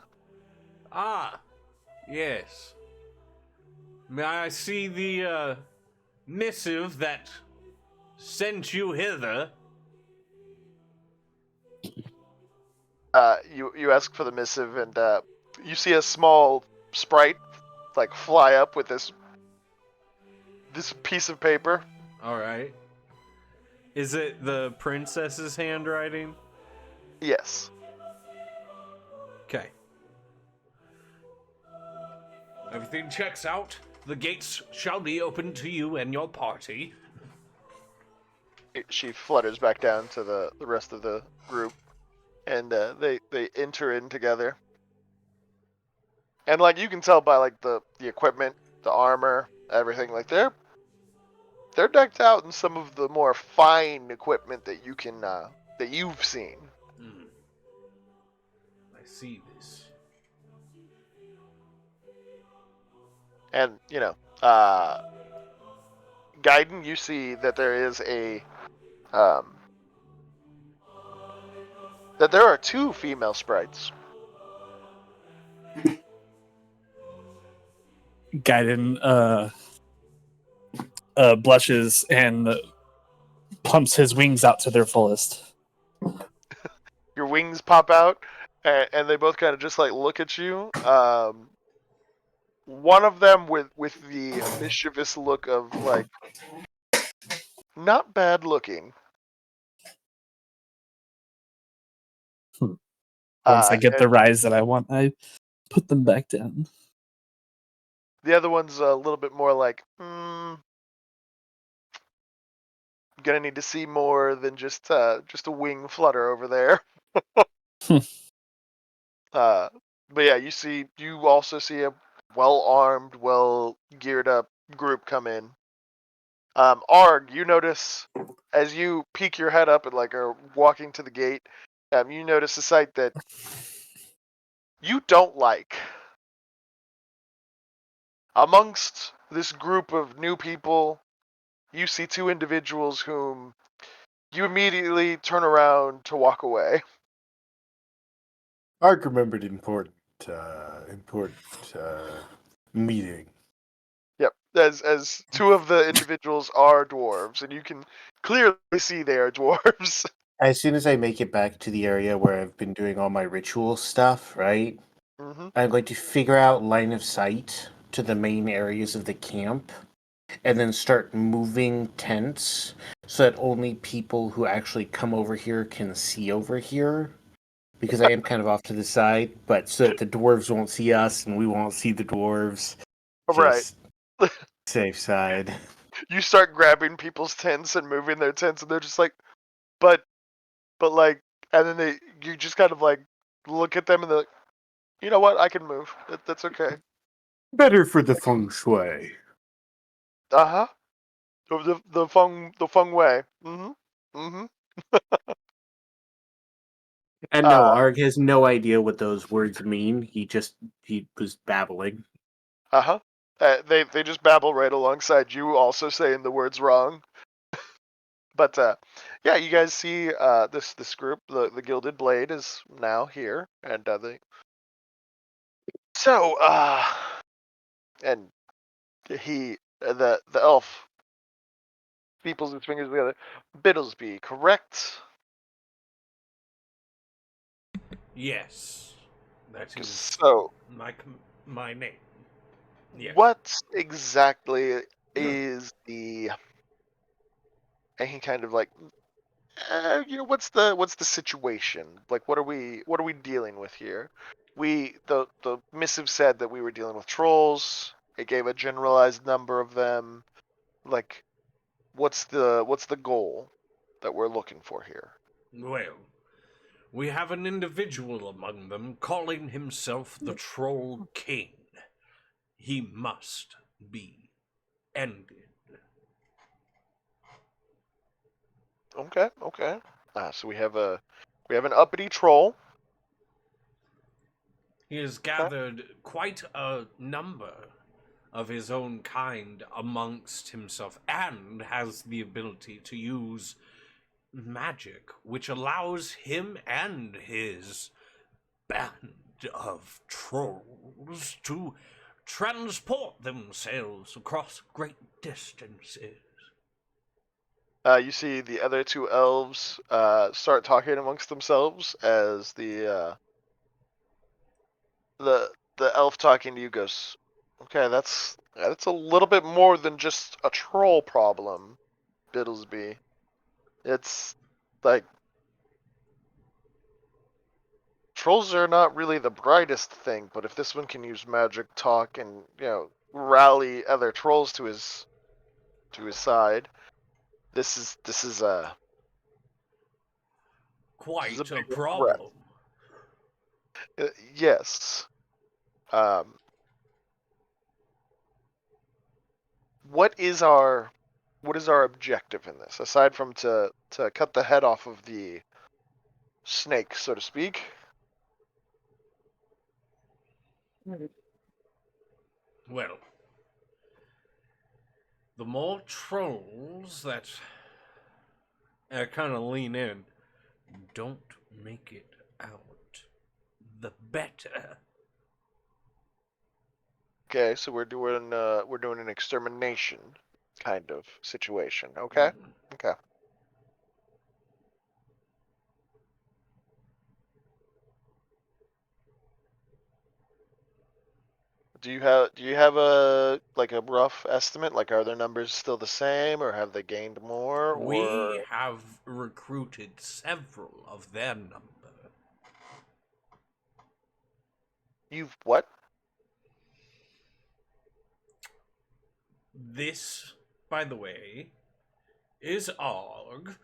Ah, yes. May I see the missive that sent you hither? You ask for the missive, and you see a small sprite like fly up with this piece of paper. All right. Is it the princess's handwriting? Yes. Okay. Everything checks out. The gates shall be open to you and your party. She flutters back down to the rest of the group, and they enter in together. And like you can tell by like the equipment, the armor, everything, like they're decked out in some of the more fine equipment that you can that you've seen. I see this. And Gaiden, you see that there is that there are 2 female sprites. Gaiden blushes and pumps his wings out to their fullest. Your wings pop out, and they both kind of just like look at you. One of them with the mischievous look of like not bad looking. Once I get And the rise that I want, I put them back down. the other one's a little bit more like, gonna need to see more than just a wing flutter over there. But yeah, you also see a well-armed, well-geared up group come in. Argh, you notice as you peek your head up and like are walking to the gate, you notice a sight that you don't like. Amongst this group of new people, you see 2 individuals whom you immediately turn around to walk away. Ark remembered important meeting. Yep, as 2 of the individuals are dwarves, and you can clearly see they are dwarves. As soon as I make it back to the area where I've been doing all my ritual stuff, right? Mm-hmm. I'm going to figure out line of sight to the main areas of the camp and then start moving tents so that only people who actually come over here can see over here. Because I am kind of off to the side, but so that the dwarves won't see us and we won't see the dwarves. Right. Just safe side. You start grabbing people's tents and moving their tents, and they're just like, but like, and then you just kind of like look at them and they're like, you know what, I can move. That's okay. Better for the feng shui. Uh-huh. The feng way. Mm-hmm. Mm-hmm. And no, Arg has no idea what those words mean. He was babbling. Uh-huh. They just babble right alongside you also saying the words wrong. But yeah, you guys see this group, the Gilded Blade is now here, and and the elf peoples his fingers together. Bittlesbee, correct? Yes. That is So my name. Yes. what exactly is the? And he kind of like, what's the situation? Like, what are we dealing with here? The missive said that we were dealing with trolls. It gave a generalized number of them. Like, what's the goal that we're looking for here? Well, we have an individual among them calling himself the Troll King. He must be ended. Okay. So we have an uppity troll. He has Okay. gathered quite a number of his own kind amongst himself, and has the ability to use magic, which allows him and his band of trolls to transport themselves across great distances. You see the other two elves start talking amongst themselves as the elf talking to you goes, "Okay, that's a little bit more than just a troll problem, Bittlesbee. It's like trolls are not really the brightest thing, but if this one can use magic, talk, and rally other trolls to his side, this is a Quite a big problem. threat. Yes. Um, what is our objective in this, aside from to cut the head off of the snake, so to speak? Well, the more trolls that kind of lean in don't make it out, the better. Okay, so we're doing an extermination kind of situation. Okay. Okay. Do you have a rough estimate? Like, are their numbers still the same, or have they gained more, We or have recruited several of their number. you've what? This, by the way, is Argh.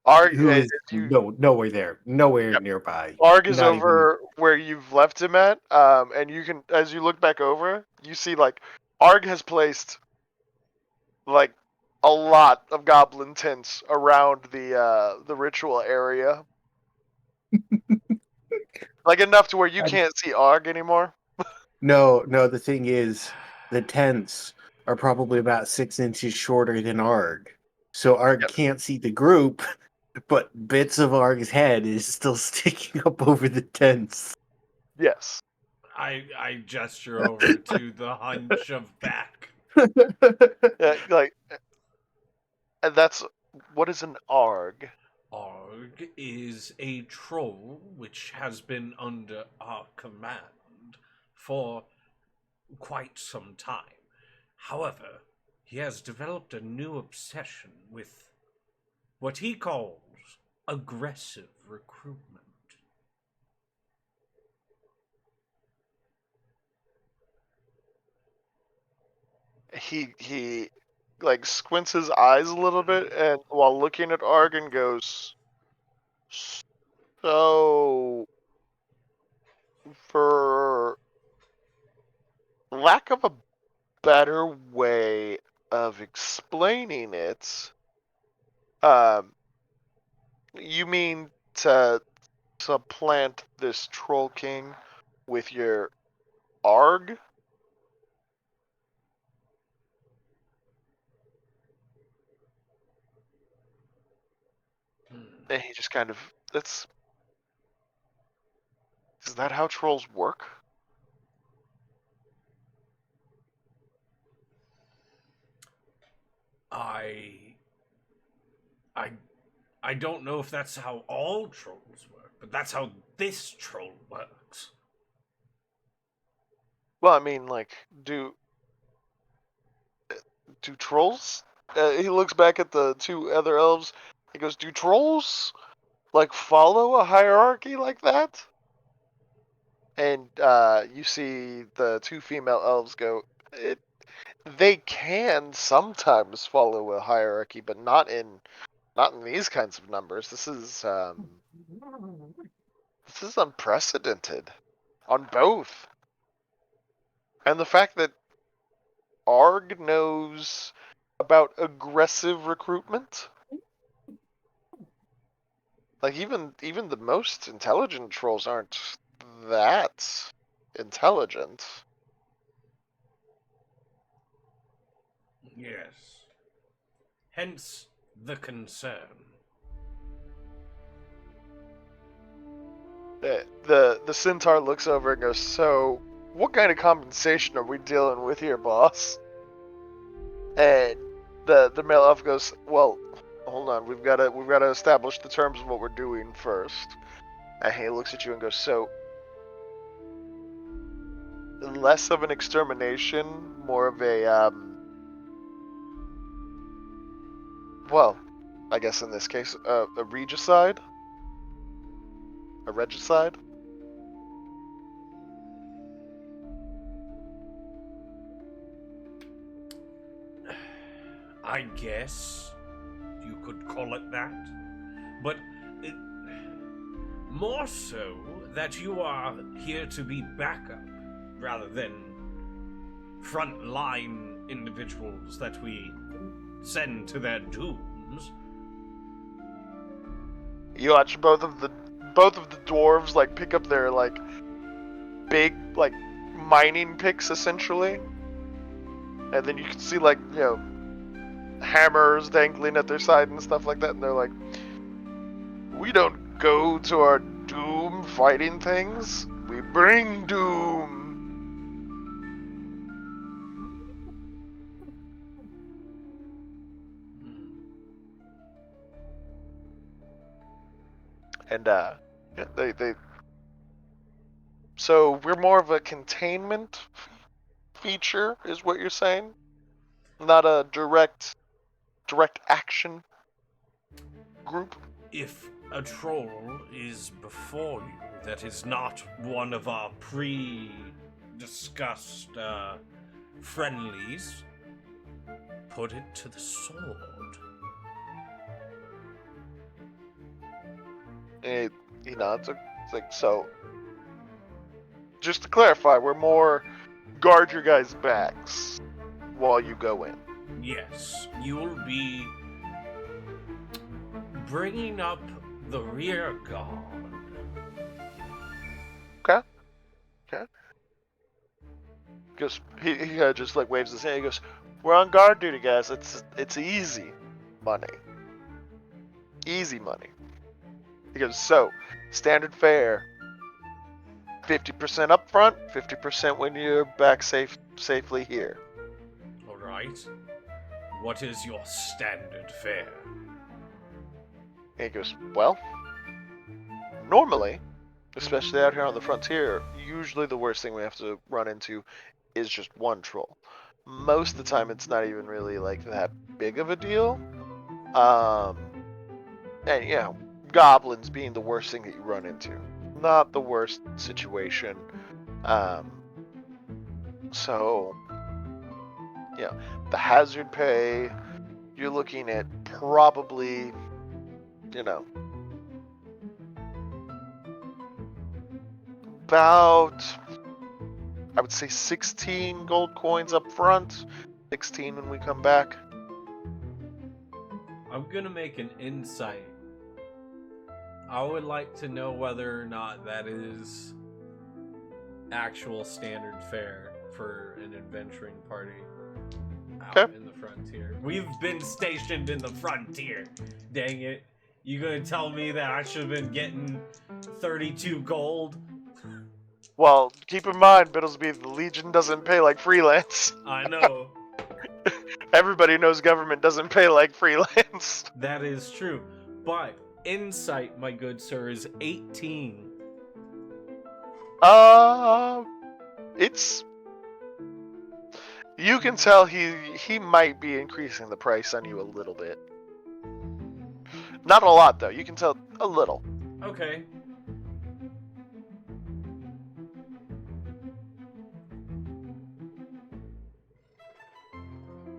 Who is You nowhere there, nowhere Yep. nearby. Argh is Not even. over where you've left him at, and you can, as you look back over, you see like Argh has placed like a lot of goblin tents around the ritual area, like enough to where you can't see Argh anymore. No, no. The thing is, the tents are probably about 6 inches shorter than Arg, so Arg Yep. can't see the group, but bits of Arg's head is still sticking up over the tents. Yes. I gesture over to the hunch of back. Like, and that's what is an Argh? Argh is a troll which has been under our command for quite some time. However, he has developed a new obsession with what he calls aggressive recruitment. He like squints his eyes a little bit, and while looking at Argh, and goes, "So, for lack of a better way of explaining it, um, you mean to supplant this troll king with your Argh?" And he just kind of, is that how trolls work? I I I don't know if that's how all trolls work, but that's how this troll works. Well, I mean, like, do trolls? He looks back at the two other elves. He goes, "Do trolls like follow a hierarchy like that?" And you see the two female elves go, "They can sometimes follow a hierarchy, but not in these kinds of numbers. This is unprecedented on both." And the fact that Argh knows about aggressive recruitment, like even the most intelligent trolls aren't that intelligent. Yes. Hence the concern. The centaur looks over and goes, "So, what kind of compensation are we dealing with here, boss?" And the male elf goes, "Well, hold on, we've gotta establish the terms of what we're doing first." And he looks at you and goes, "So, less of an extermination, more of a well, I guess in this case, a regicide, a regicide." I guess you could call it that. But it, more so that you are here to be backup rather than frontline individuals that we send to their dooms. You watch both of the dwarves like pick up their like big like mining picks essentially, and then you can see like hammers dangling at their side and stuff like that, and they're like, "We don't go to our doom fighting things. We bring doom." And yeah, they so we're more of a containment feature, is what you're saying, not a direct action group. If a troll is before you that is not one of our pre-discussed friendlies, put it to the sword. And he nods. It's like, so, just to clarify, we're more guard your guys' backs while you go in. Yes, you will be bringing up the rear guard. Okay. Because he just like waves his hand. He goes, "We're on guard duty, guys. It's easy money. Easy money." He goes, "So, standard fare, 50% up front, 50% when you're back safely here." All right. What is your standard fare? And he goes, "Well, normally, especially out here on the frontier, usually the worst thing we have to run into is just one troll. Most of the time, it's not even really like that big of a deal. And goblins being the worst thing that you run into. Not the worst situation. So, the hazard pay, you're looking at probably, about, I would say 16 gold coins up front, 16 when we come back. I'm gonna make an insight. I would like to know whether or not that is actual standard fare for an adventuring party out in the frontier. We've been stationed in the frontier. Dang it. You gonna tell me that I should have been getting 32 gold? Well, keep in mind, Bittlesbee, the Legion doesn't pay like freelance. I know. Everybody knows government doesn't pay like freelance. That is true. But insight, my good sir, is 18. It's... You can tell he might be increasing the price on you a little bit. Not a lot, though. You can tell a little. Okay.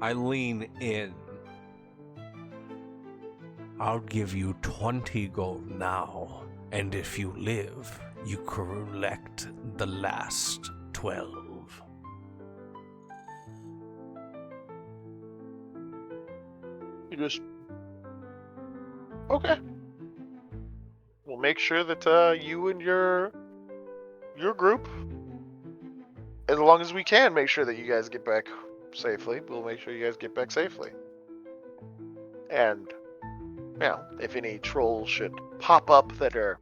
I lean in. I'll give you 20 gold now, and if you live, you collect the last 12. You just... Okay. We'll make sure that you and your group, as long as we can, make sure that you guys get back safely. We'll make sure you guys get back safely. And, if any trolls should pop up that are,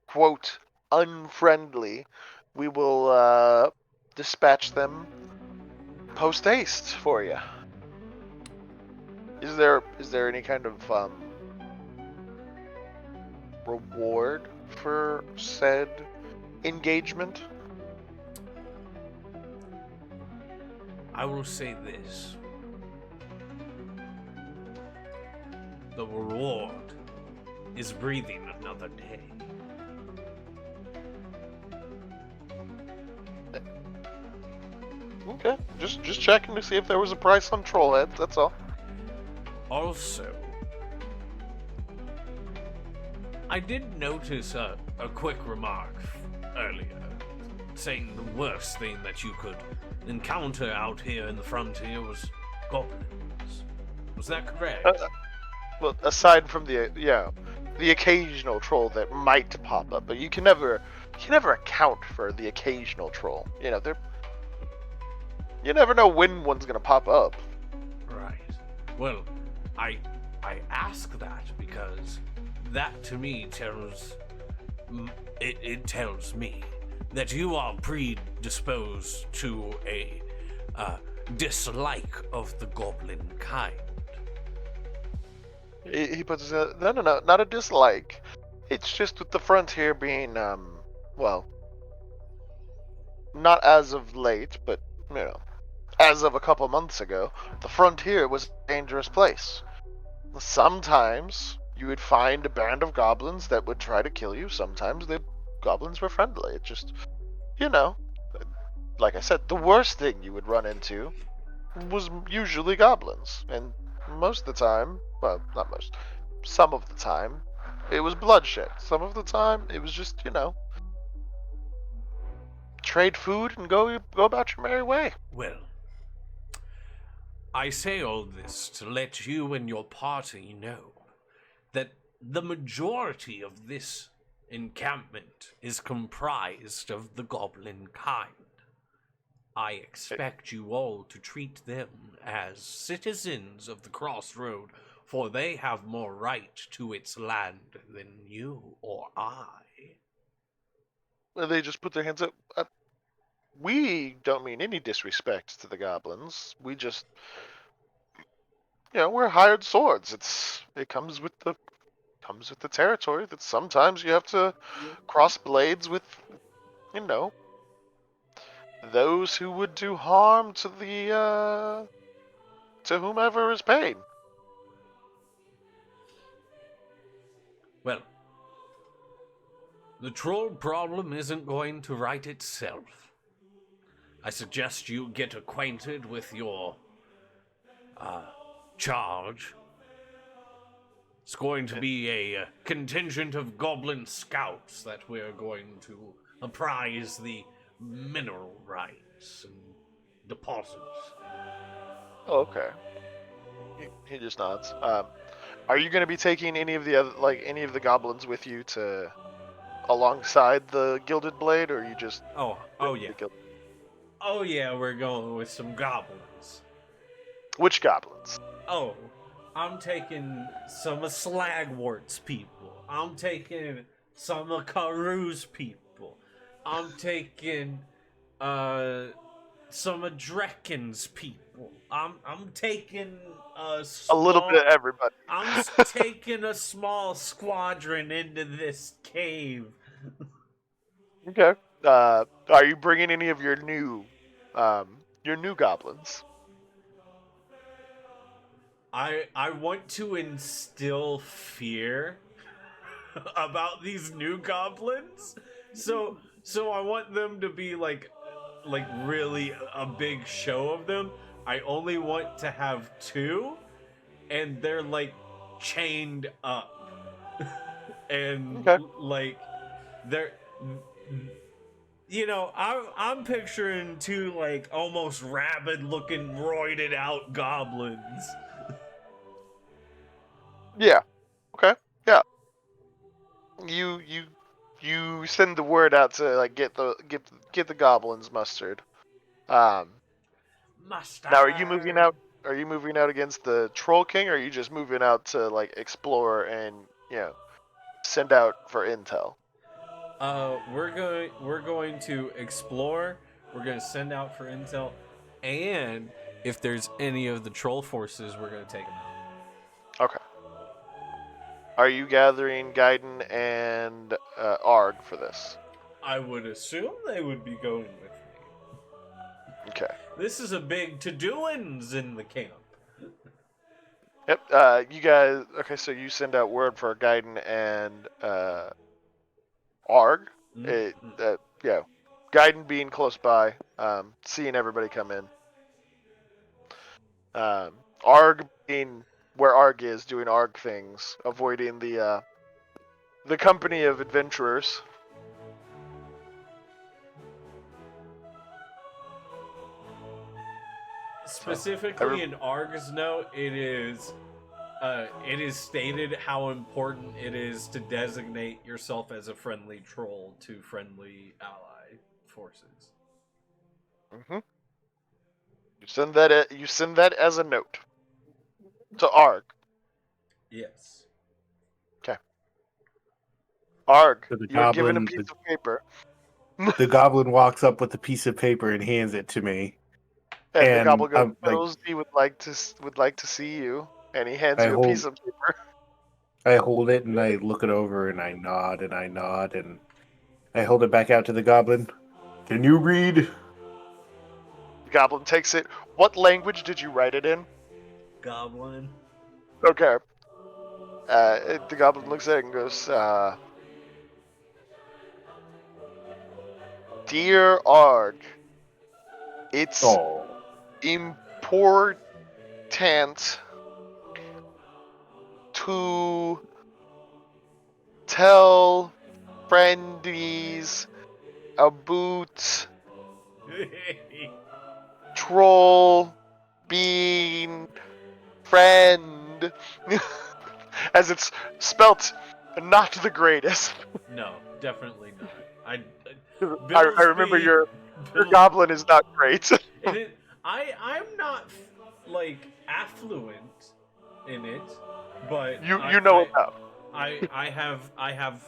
quote, unfriendly, we will dispatch them post haste for you. Is there any kind of reward for said engagement? I will say this. The reward is breathing another day. Okay, just checking to see if there was a price on troll heads. That's all. Also, I did notice a quick remark earlier, saying the worst thing that you could encounter out here in the frontier was goblins. Was that correct? Well, aside from the occasional troll that might pop up, but you can never account for the occasional troll. You never know when one's gonna pop up. Right. Well, I ask that because that to me tells it tells me that you are predisposed to a dislike of the goblin kind. He puts his no, not a dislike. It's just with the frontier being well, not as of late, but as of a couple months ago, the frontier was a dangerous place. Sometimes you would find a band of goblins that would try to kill you. Sometimes the goblins were friendly. It just, like I said, the worst thing you would run into was usually goblins. And most of the time, well, not most, some of the time, it was bloodshed. Some of the time, it was just, trade food and go about your merry way. Well, I say all this to let you and your party know that the majority of this encampment is comprised of the goblin kind. I expect you all to treat them as citizens of the crossroad, for they have more right to its land than you or I. They just put their hands up. We don't mean any disrespect to the goblins. We just, we're hired swords. It comes with the territory that sometimes you have to cross blades with, those who would do harm to the to whomever is paid. Well, the troll problem isn't going to right itself. I suggest you get acquainted with your charge. It's going to be a contingent of goblin scouts that we're going to apprise the mineral rights and deposits. Oh, okay. He just nods. Are you going to be taking any of the goblins with you to alongside the Gilded Blade, or are you just? Oh yeah, we're going with some goblins. Which goblins? Oh, I'm taking some of Slagwort's people. I'm taking some of Karu's people. I'm taking some of Drekkin's people. I'm taking a little bit of everybody. I'm taking a small squadron into this cave. Okay. Are you bringing any of your new goblins? I want to instill fear about these new goblins. So I want them to be like really a big show of them. I only want to have 2, and they're chained up. And okay. they're I'm picturing 2 almost rabid looking roided out goblins. Yeah. Okay. Yeah. You send the word out to get the goblins mustered. Master. Now, are you moving out? Are you moving out against the Troll King, or are you just moving out to like explore and send out for intel? We're going to explore. We're going to send out for intel, and if there's any of the troll forces, we're going to take them out. Okay. Are you gathering Gaiden and Argh for this? I would assume they would be going with me. Okay. This is a big to-doings in the camp. Yep. You guys. Okay. So you send out word for Gaiden and Argh. Yeah. Gaiden being close by, seeing everybody come in. Argh being where Argh is, doing Argh things, avoiding the company of adventurers. Specifically in Argh's note, it is stated how important it is to designate yourself as a friendly troll to friendly ally forces. Mm-hmm. You send that as a note to Argh. Yes. Okay. Argh, So the you're given a goblin- piece of paper, The goblin walks up with a piece of paper and hands it to me. and the And goblin goes, I'm like- "Bittlesbee would like to see you," and he hands I you a piece of paper. I hold it and I look it over and I nod and I hold it back out to the goblin. Can you read? The goblin takes it. What language did you write it in? Goblin. Okay. The goblin looks at it and goes, "Dear Argh, it's Oh. important to tell friendies about troll being friend," as it's spelt not the greatest. No, definitely not. I remember your goblin is not great. I'm not like affluent in it, but you know enough. I have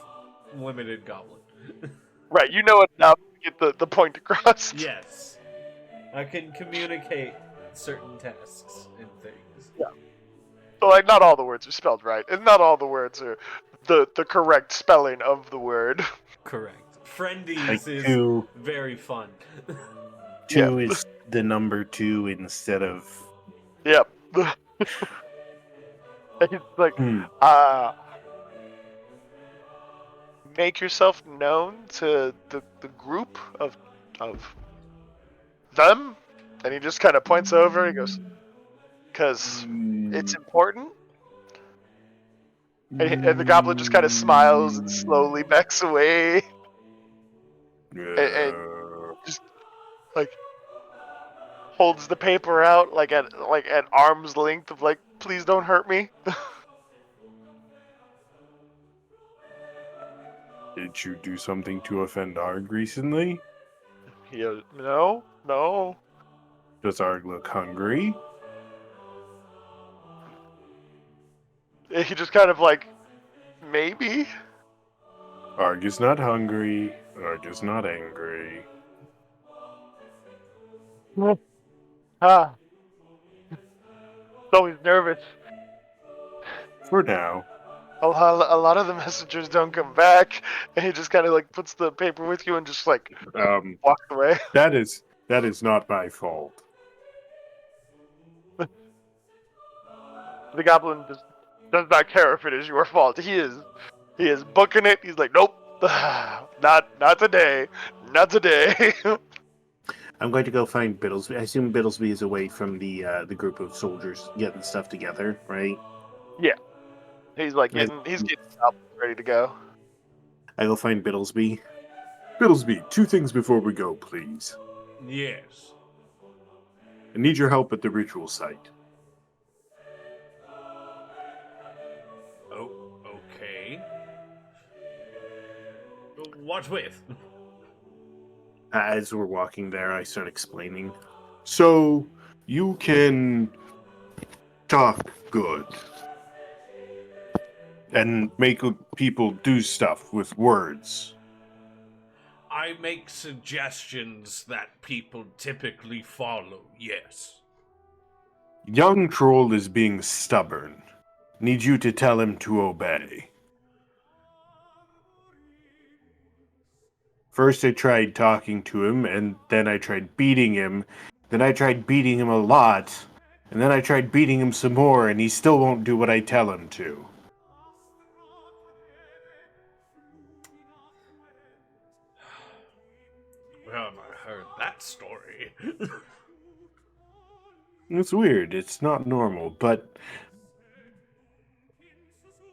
limited goblin. Right, you know enough to get the point across. Yes, I can communicate certain tasks and things. Yeah. So like, not all the words are spelled right, and not all the words are the correct spelling of the word. Correct. Friendies Like is two. very fun. Two is the number 2 instead of. Yep. It's like, Hmm. make yourself known to the group of them, and he just kind of points over. He goes, "Because it's important." And the goblin just kind of smiles and slowly backs away, and just like holds the paper out like at arm's length of like, "Please don't hurt me." Did you do something to offend Argh recently? He goes, "No. Does Argh look hungry? He just kind of like, maybe. Argh is not hungry. Argh is not angry. Ah. So he's nervous. For now. A lot of the messengers don't come back, and he just kind of like puts the paper with you and just like walks away. That is not my fault. The goblin just does not care if it is your fault. He is booking it. He's like, "Nope, not today, not today." I'm going to go find Bittlesbee. I assume Bittlesbee is away from the group of soldiers getting stuff together, right? He's like he's getting up, ready to go. I go find Bittlesbee. Bittlesbee, 2 things before we go, please. Yes. I need your help at the ritual site. Oh, okay. What with? As we're walking there, I start explaining. So, You can talk good and make people do stuff with words. I make suggestions that people typically follow, yes. Young troll is being stubborn. Need you to tell him to obey. First I tried talking to him, and then I tried beating him. Then I tried beating him a lot, and then I tried beating him some more, and he still won't do what I tell him to. Well, I heard that story. It's weird. It's not normal, but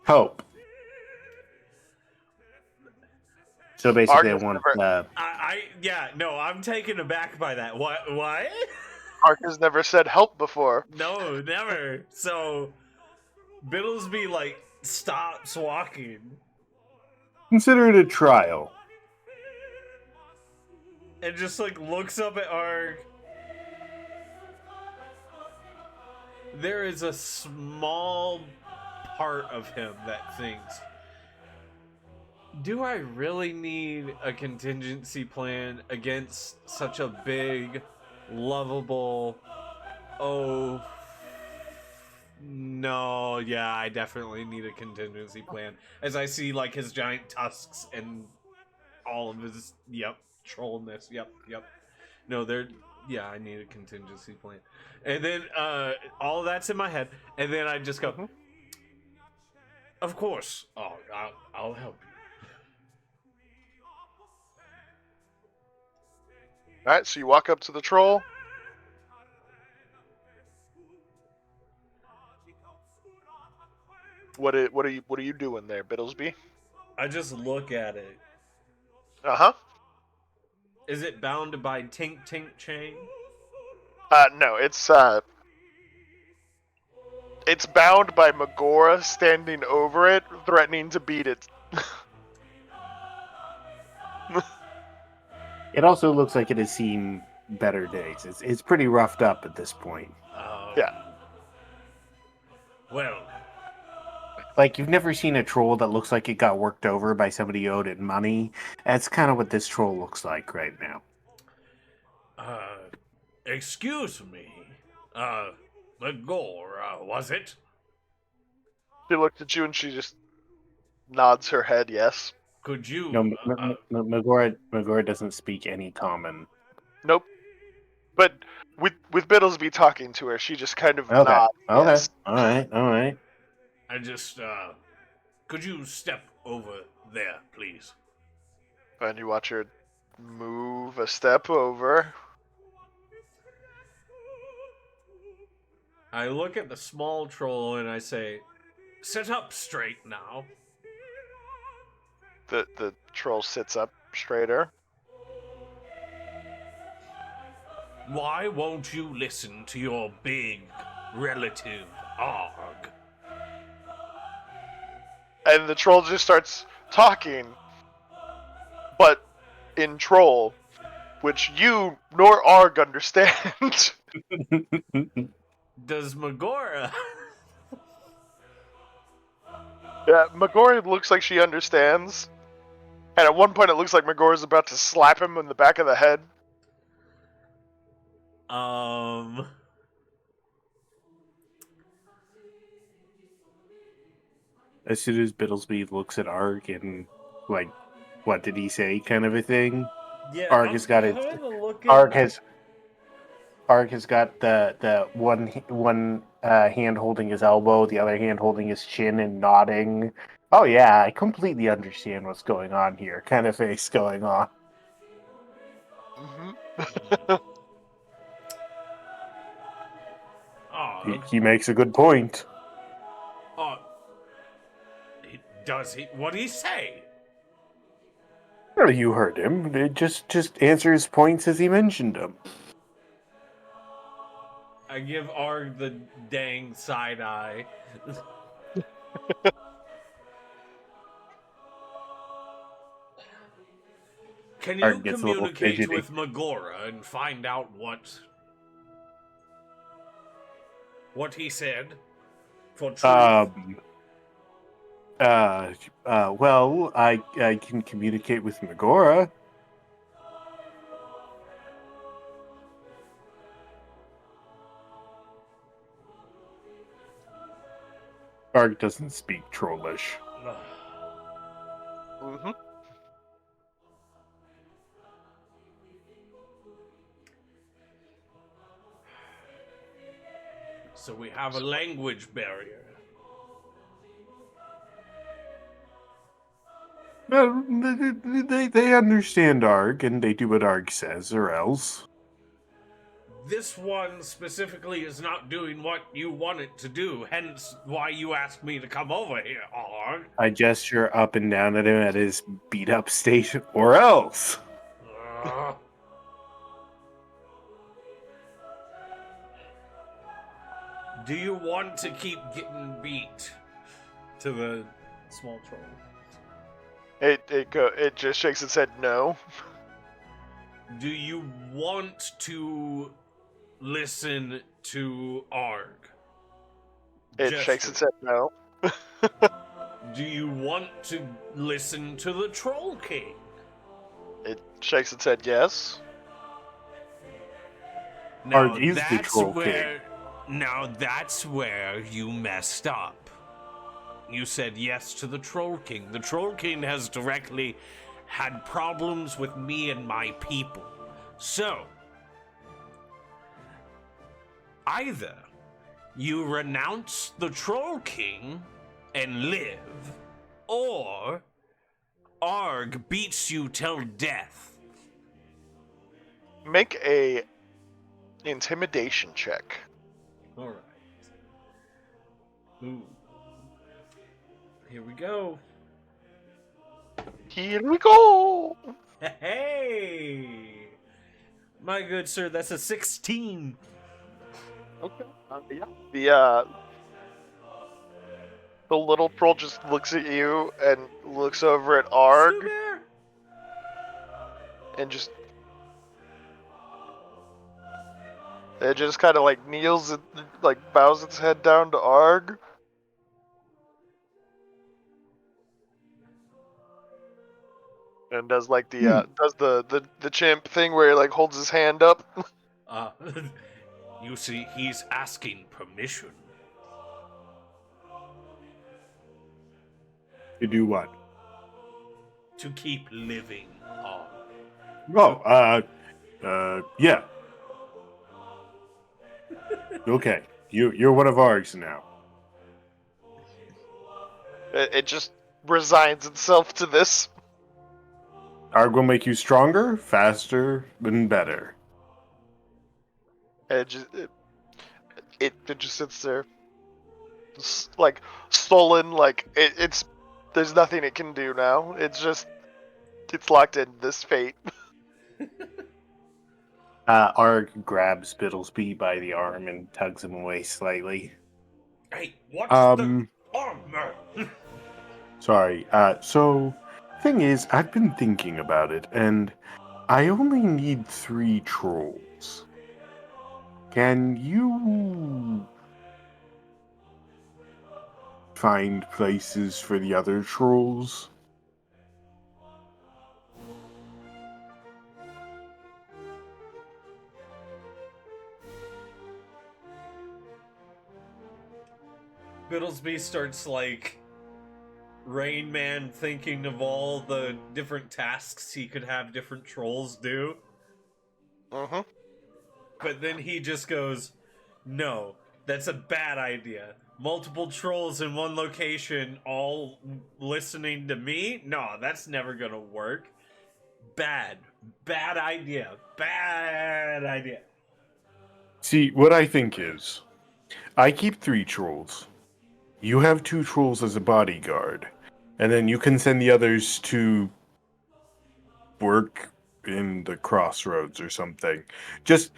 help. So basically, I Argus want. never, I'm taken aback by that. What? Argus never said help before. No, never. So, Bittlesbee, like, stops walking. Consider it a trial. And just, like, looks up at Argh. There is a small part of him that thinks, do I really need a contingency plan against such a big, lovable, no, yeah, I definitely need a contingency plan. As I see, like, his giant tusks and all of his, trollness, yep. No, I need a contingency plan. And then, all of that's in my head, and then I just go, of course, I'll help you. Alright, so you walk up to the troll. What are you doing there, Bittlesbee? I just look at it. Uh-huh. Is it bound by Tink chain? No, it's bound by Magora standing over it, threatening to beat it. It also looks like it has seen better days. It's pretty roughed up at this point. Yeah. Well, Like, you've never seen a troll that looks like it got worked over by somebody who owed it money. That's kind of what this troll looks like right now. excuse me. Magora, was it? She looked at you and she just nods her head yes. Could you... No, Magora doesn't speak any common. Nope. But with Bittlesbee talking to her, she just kind of Okay. nods yes. All right. I just, could you step over there, please? And you watch her move a step over. I look at the small troll and I say, sit up straight now. The troll sits up straighter. Why won't you listen to your big relative, Argh? And the troll just starts talking, but in troll, which you nor Argh understand. Does Magora... Yeah, Magora looks like she understands. And at one point it looks like Magora's about to slap him in the back of the head. As soon as Bittlesbee looks at Arg and, like, what did he say kind of a thing, Yeah, Arg has got it. Arg has got the one hand holding his elbow, the other hand holding his chin and nodding. Oh yeah, I completely understand what's going on here. Kind of face going on. He makes a good point. Does he? What did he say? Well, you heard him. Just answer his points as he mentioned them. I give Argh the dang side eye. Can you Argh gets a little communicate fidgety. with Magora and find out what what he said for truth? Well, I can communicate with Megora. Argh doesn't speak Trollish. Mm-hmm. So we have a language barrier. They understand Argh, and they do what Argh says, or else. This one specifically is not doing what you want it to do, hence why you asked me to come over here, Argh. I gesture up and down at him at his beat-up station, or else. Uh, do you want to keep getting beat? To the small troll. It just shakes its head no. Do you want to listen to Argh? It shakes its head no. Do you want to listen to the Troll King? It shakes its head yes. Argh is the Troll King. Now that's where you messed up. You said yes to the Troll King. The Troll King has directly had problems with me and my people. So, either you renounce the Troll King and live, or Argh beats you till death. Make a intimidation check. All right. Ooh. Here we go. Here we go. Hey! My good sir, that's a 16. Okay. The little troll just looks at you and looks over at Argh Sugar! and just. It just kind of like kneels and like bows its head down to Argh. And does like the chimp thing where he like holds his hand up. You see, he's asking permission. To do what? To keep living on. Yeah. Okay, you're one of Argh's now. It just resigns itself to this. Argh will make you stronger, faster, and better. It just sits there, like sullen. Like it's there's nothing it can do now. It's locked in this fate. Argh grabs Bittlesbee by the arm and tugs him away slightly. Hey, what's the armor? Sorry. So, thing is, I've been thinking about it, and I only need 3 trolls. Can you find places for the other trolls? Bittlesbee starts like Rain Man thinking of all the different tasks he could have different trolls do. Mm-hmm. But then he just goes, no, that's a bad idea. Multiple trolls in one location all listening to me? No, that's never gonna work. Bad idea. Bad idea. See, what I think is, I keep 3 trolls. You have 2 trolls as a bodyguard, and then you can send the others to work in the crossroads or something. Just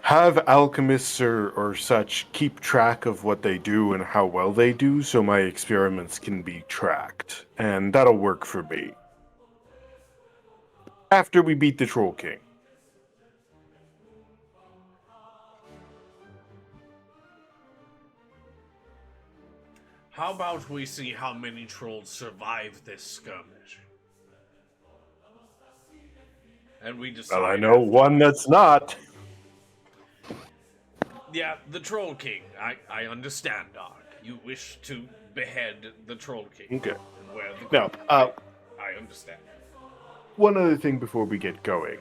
have alchemists or such keep track of what they do and how well they do, so my experiments can be tracked, and that'll work for me. After we beat the Troll King. How about we see how many trolls survive this skirmish? And we decide. Well, I know one that's not. Yeah, the Troll King. I understand, Argh. You wish to behead the Troll King. Okay. And wear the Now, crown. I understand. one other thing before we get going.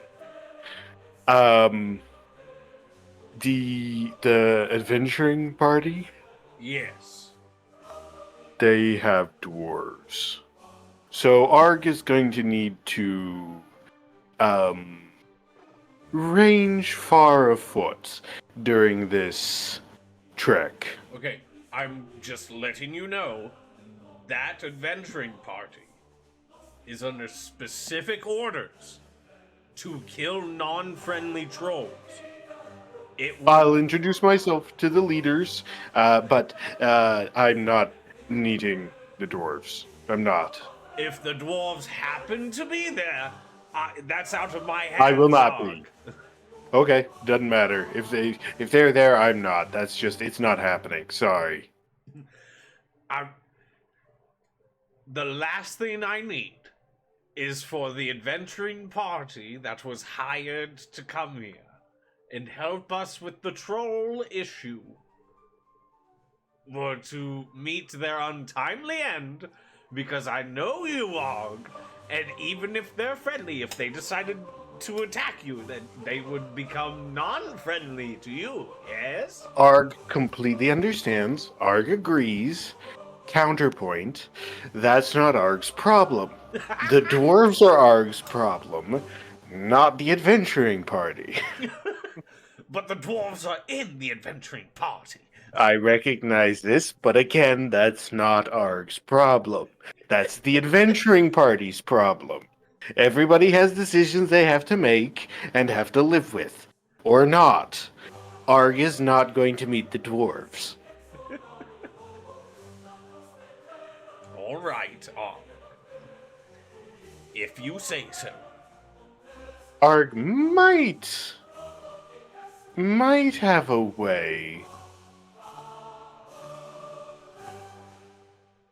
The adventuring party, Yes. they have dwarves. So Argh is going to need to range far afoot during this trek. Okay, I'm just letting you know that adventuring party is under specific orders to kill non-friendly trolls. I'll introduce myself to the leaders, but I'm not needing the dwarves. I'm not. If the dwarves happen to be there, that's out of my hands. I will not Argh. be. Okay, doesn't matter. If they're there, I'm not. That's just it's not happening. Sorry. The last thing I need is for the adventuring party that was hired to come here and help us with the troll issue were to meet their untimely end, because I know you, Argh, and even if they're friendly, if they decided to attack you, then they would become non-friendly to you, yes? Argh completely understands. Argh agrees. Counterpoint, that's not Argh's problem. The dwarves are Argh's problem, not the adventuring party. But the dwarves are in the adventuring party. I recognize this, but again, that's not Argh's problem. That's the adventuring party's problem. Everybody has decisions they have to make and have to live with. Or not. Argh is not going to meet the dwarves. All right, Argh. If you say so. Argh might have a way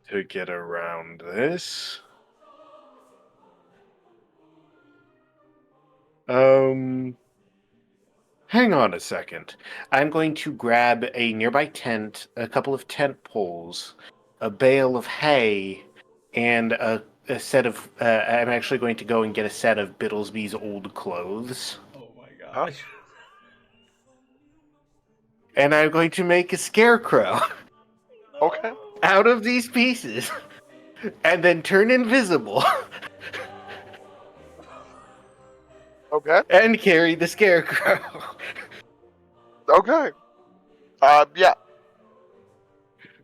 to get around this. Hang on a second. I'm going to grab a nearby tent, a couple of tent poles, a bale of hay, and a set of. I'm actually going to go and get a set of Bittlesbee's old clothes. Oh my gosh. And I'm going to make a scarecrow Okay. out of these pieces, and then turn invisible. Okay. And carry the scarecrow. Okay. Yeah.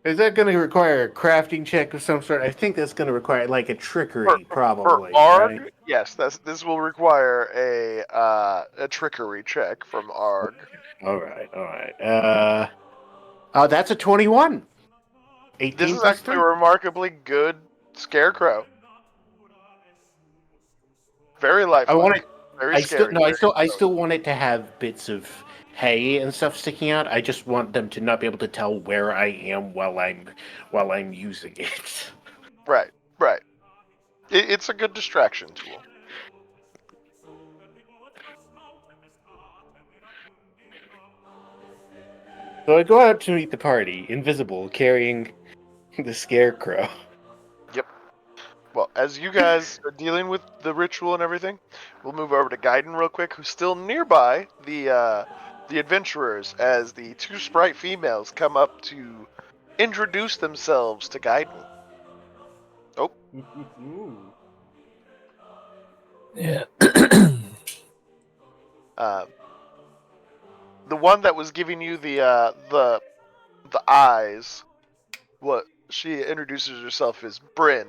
Is that going to require a crafting check of some sort? I think that's going to require like a trickery, probably. For Argh, right? yes, this will require a trickery check from Argh. All right. That's a 21. 18 This is plus actually 3. a remarkably good scarecrow. Very lifelike. I want it. Very I scary. I still want it to have bits of hay and stuff sticking out. I just want them to not be able to tell where I am while I'm using it. Right. It's a good distraction tool. So I go out to meet the party, invisible, carrying the scarecrow. Yep. Well, as you guys are dealing with the ritual and everything, we'll move over to Gaiden real quick, who's still nearby the adventurers, as the two sprite females come up to introduce themselves to Gaiden. Oh. Yeah. The one that was giving you the eyes, what she introduces herself as Bryn.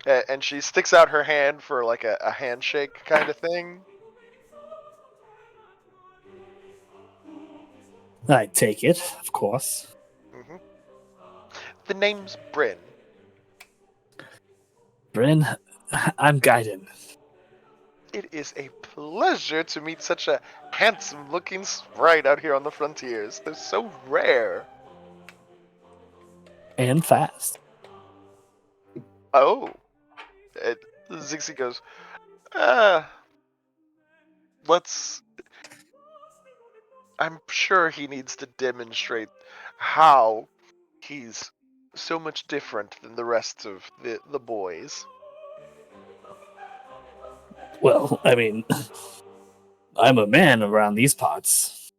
And she sticks out her hand for like a handshake kind of thing. I take it, of course. Mm-hmm. The name's Bryn. Bryn, I'm Gaiden. It is a pleasure to meet such a handsome-looking sprite out here on the frontiers. They're so rare. and fast. Oh. And Zixi goes, let's... I'm sure he needs to demonstrate how he's so much different than the rest of the boys. Well, I mean, I'm a man around these parts.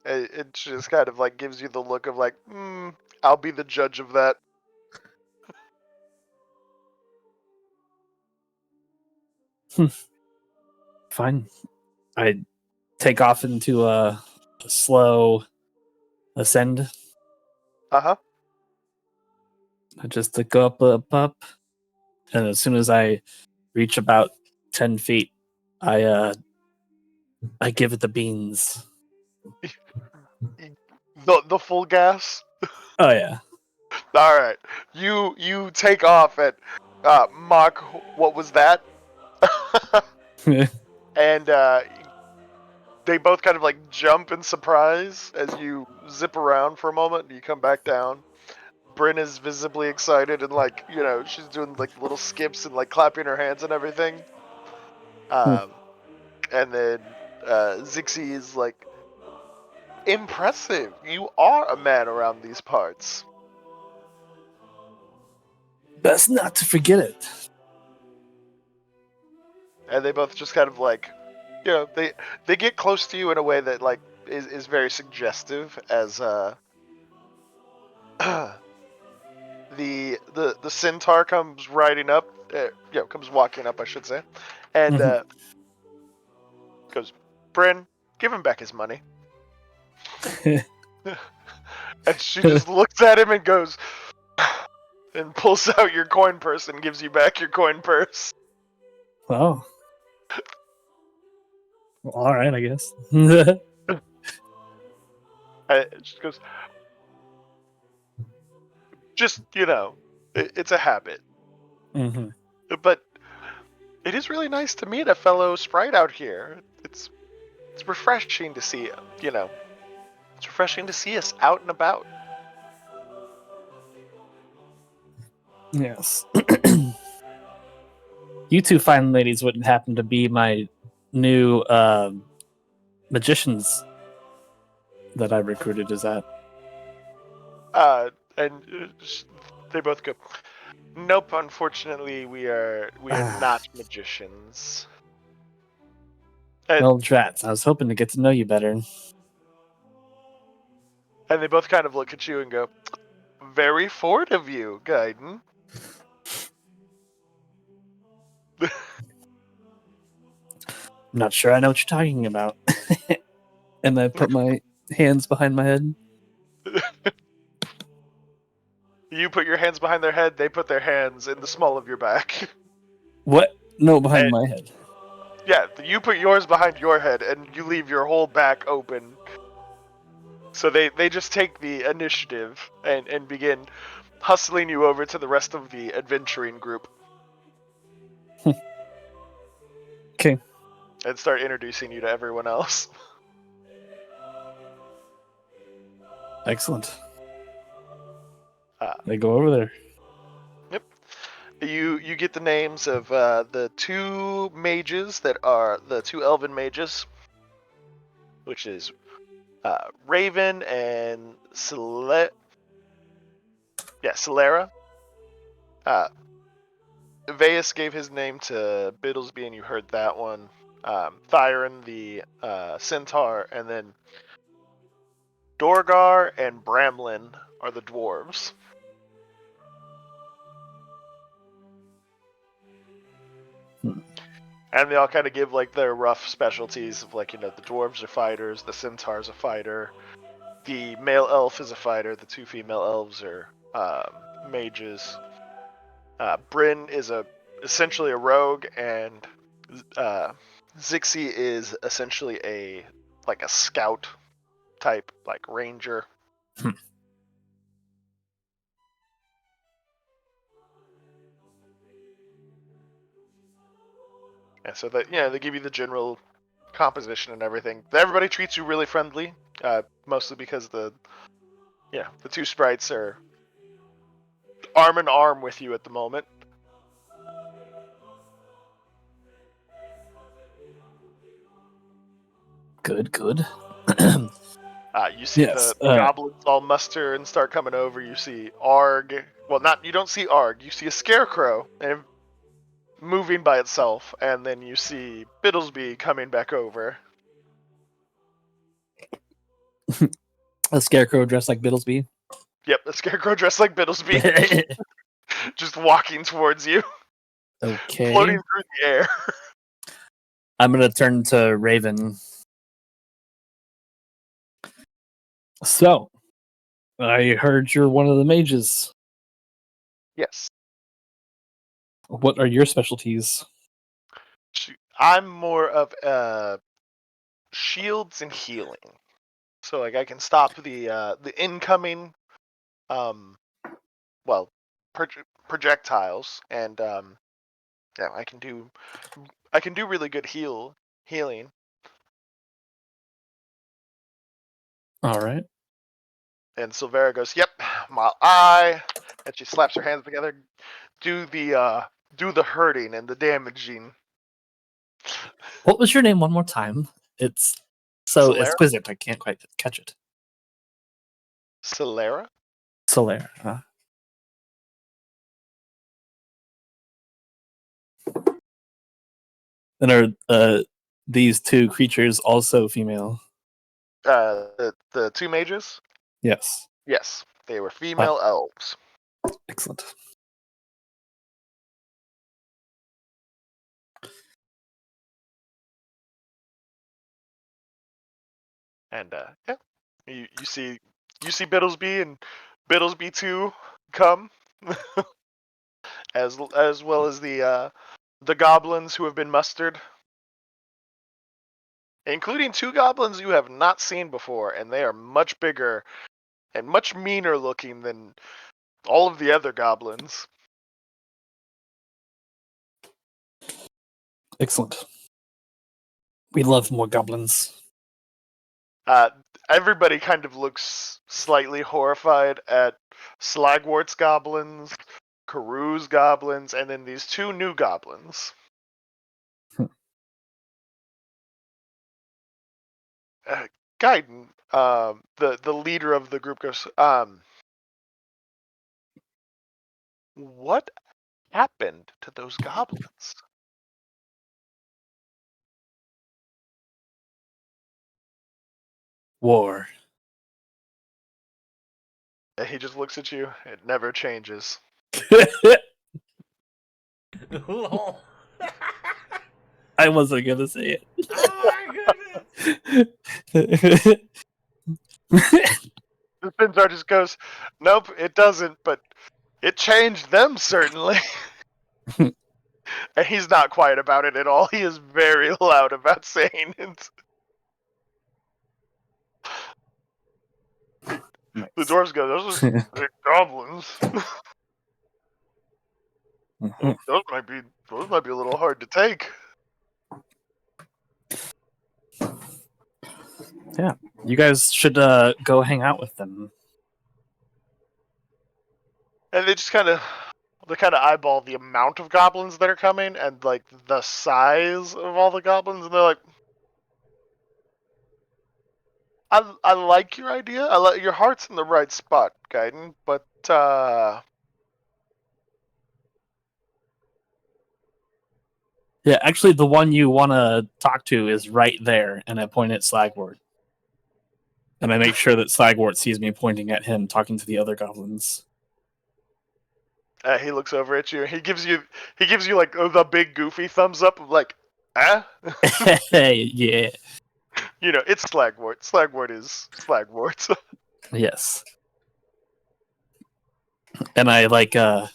It just kind of like gives you the look of like, I'll be the judge of that. Fine. I take off into a slow ascend. Uh-huh. I just go up, and as soon as I reach about 10 feet, I give it the beans. The full gas. Oh yeah. All right. You take off at Mach. What was that? And they both kind of like jump in surprise as you zip around for a moment and you come back down. Bryn is visibly excited and like, she's doing like little skips and like clapping her hands and everything. And then Zixi is like, impressive. You are a man around these parts. Best not to forget it. And they both just kind of like, they get close to you in a way that like is very suggestive as the centaur comes riding up, comes walking up, I should say, and goes, Bryn, give him back his money. And she just looks at him and goes, and pulls out your coin purse and gives you back your coin purse. Oh. Well, all right, I guess. She goes, just, it's a habit. Mm-hmm. But it is really nice to meet a fellow sprite out here. It's refreshing to see, it's refreshing to see us out and about. Yes. You two fine ladies wouldn't happen to be my new magicians that I recruited, is that? And they both go, nope, unfortunately we are not magicians. And, Well, drats, I was hoping to get to know you better. and they both kind of look at you and go, very forward of you, Gaiden. I'm not sure I know what you're talking about. And I put my hands behind my head. You put your hands behind their head, they put their hands in the small of your back. What? No, behind my head. Yeah, you put yours behind your head and you leave your whole back open. So they just take the initiative and begin hustling you over to the rest of the adventuring group. Okay. And start introducing you to everyone else. Excellent. They go over there. Yep. You get the names of the two mages that are the two elven mages, which is Raven and Celera. Veus gave his name to Bittlesbee, and you heard that one. Thyron, the centaur, and then Dorgar and Bramlin are the dwarves. And they all kind of give like their rough specialties of like, the dwarves are fighters, the centaur's a fighter, the male elf is a fighter, the two female elves are mages. Bryn is essentially a rogue, and Zixi is essentially a scout type, like ranger. And so that they give you the general composition and everything. Everybody treats you really friendly, mostly because the Yeah, the two sprites are arm in arm with you at the moment. Good. You see Yes, the goblins all muster and start coming over. You see Argh. Well, you don't see Argh. You see a scarecrow and moving by itself, and then you see Bittlesbee coming back over. A scarecrow dressed like Bittlesbee. Yep, the scarecrow dressed like Bittlesbee, just walking towards you, Okay. floating through the air. I'm gonna turn to Raven. So, I heard you're one of the mages. Yes, What are your specialties? I'm more of shields and healing. So like I can stop the incoming projectiles, and yeah, I can do really good healing. All right. And Silvera goes, "Yep, while I," and she slaps her hands together, do the hurting and the damaging. What was your name one more time? It's so Solera? exquisite. I can't quite catch it. Solera? Solaire. Huh? And are these two creatures also female? The two mages? Yes. Yes, they were female elves. Excellent. And yeah, you see Bittlesbee and Bittlesbee 2 come, as well as the goblins who have been mustered, including two goblins you have not seen before, and they are much bigger and much meaner looking than all of the other goblins. Excellent. We love more goblins. Everybody kind of looks slightly horrified at Slagwort's goblins, Karoo's goblins, and then these two new goblins. Gaiden, the leader of the group, goes, what happened to those goblins? War. And he just looks at you. It never changes. Lol. I wasn't gonna say it. Oh my The Finzar just goes, nope, it doesn't, but it changed them, certainly. And he's not quiet about it at all. He is very loud about saying it. Nice. The dwarves go, those are goblins. Mhm. Those might be a little hard to take. Yeah, you guys should go hang out with them. And they just kind of eyeball the amount of goblins that are coming and like the size of all the goblins, and they're like, I like your idea. I like your heart's in the right spot, Gaiden, but Yeah, actually, the one you want to talk to is right there, and I point at Slagwort. And I make sure that Slagwort sees me pointing at him, talking to the other goblins. he looks over at you. He gives you like the big goofy thumbs up of like, Hey, yeah. You know, it's Slagwort. Slagwort is Slagwort. Yes. And I like I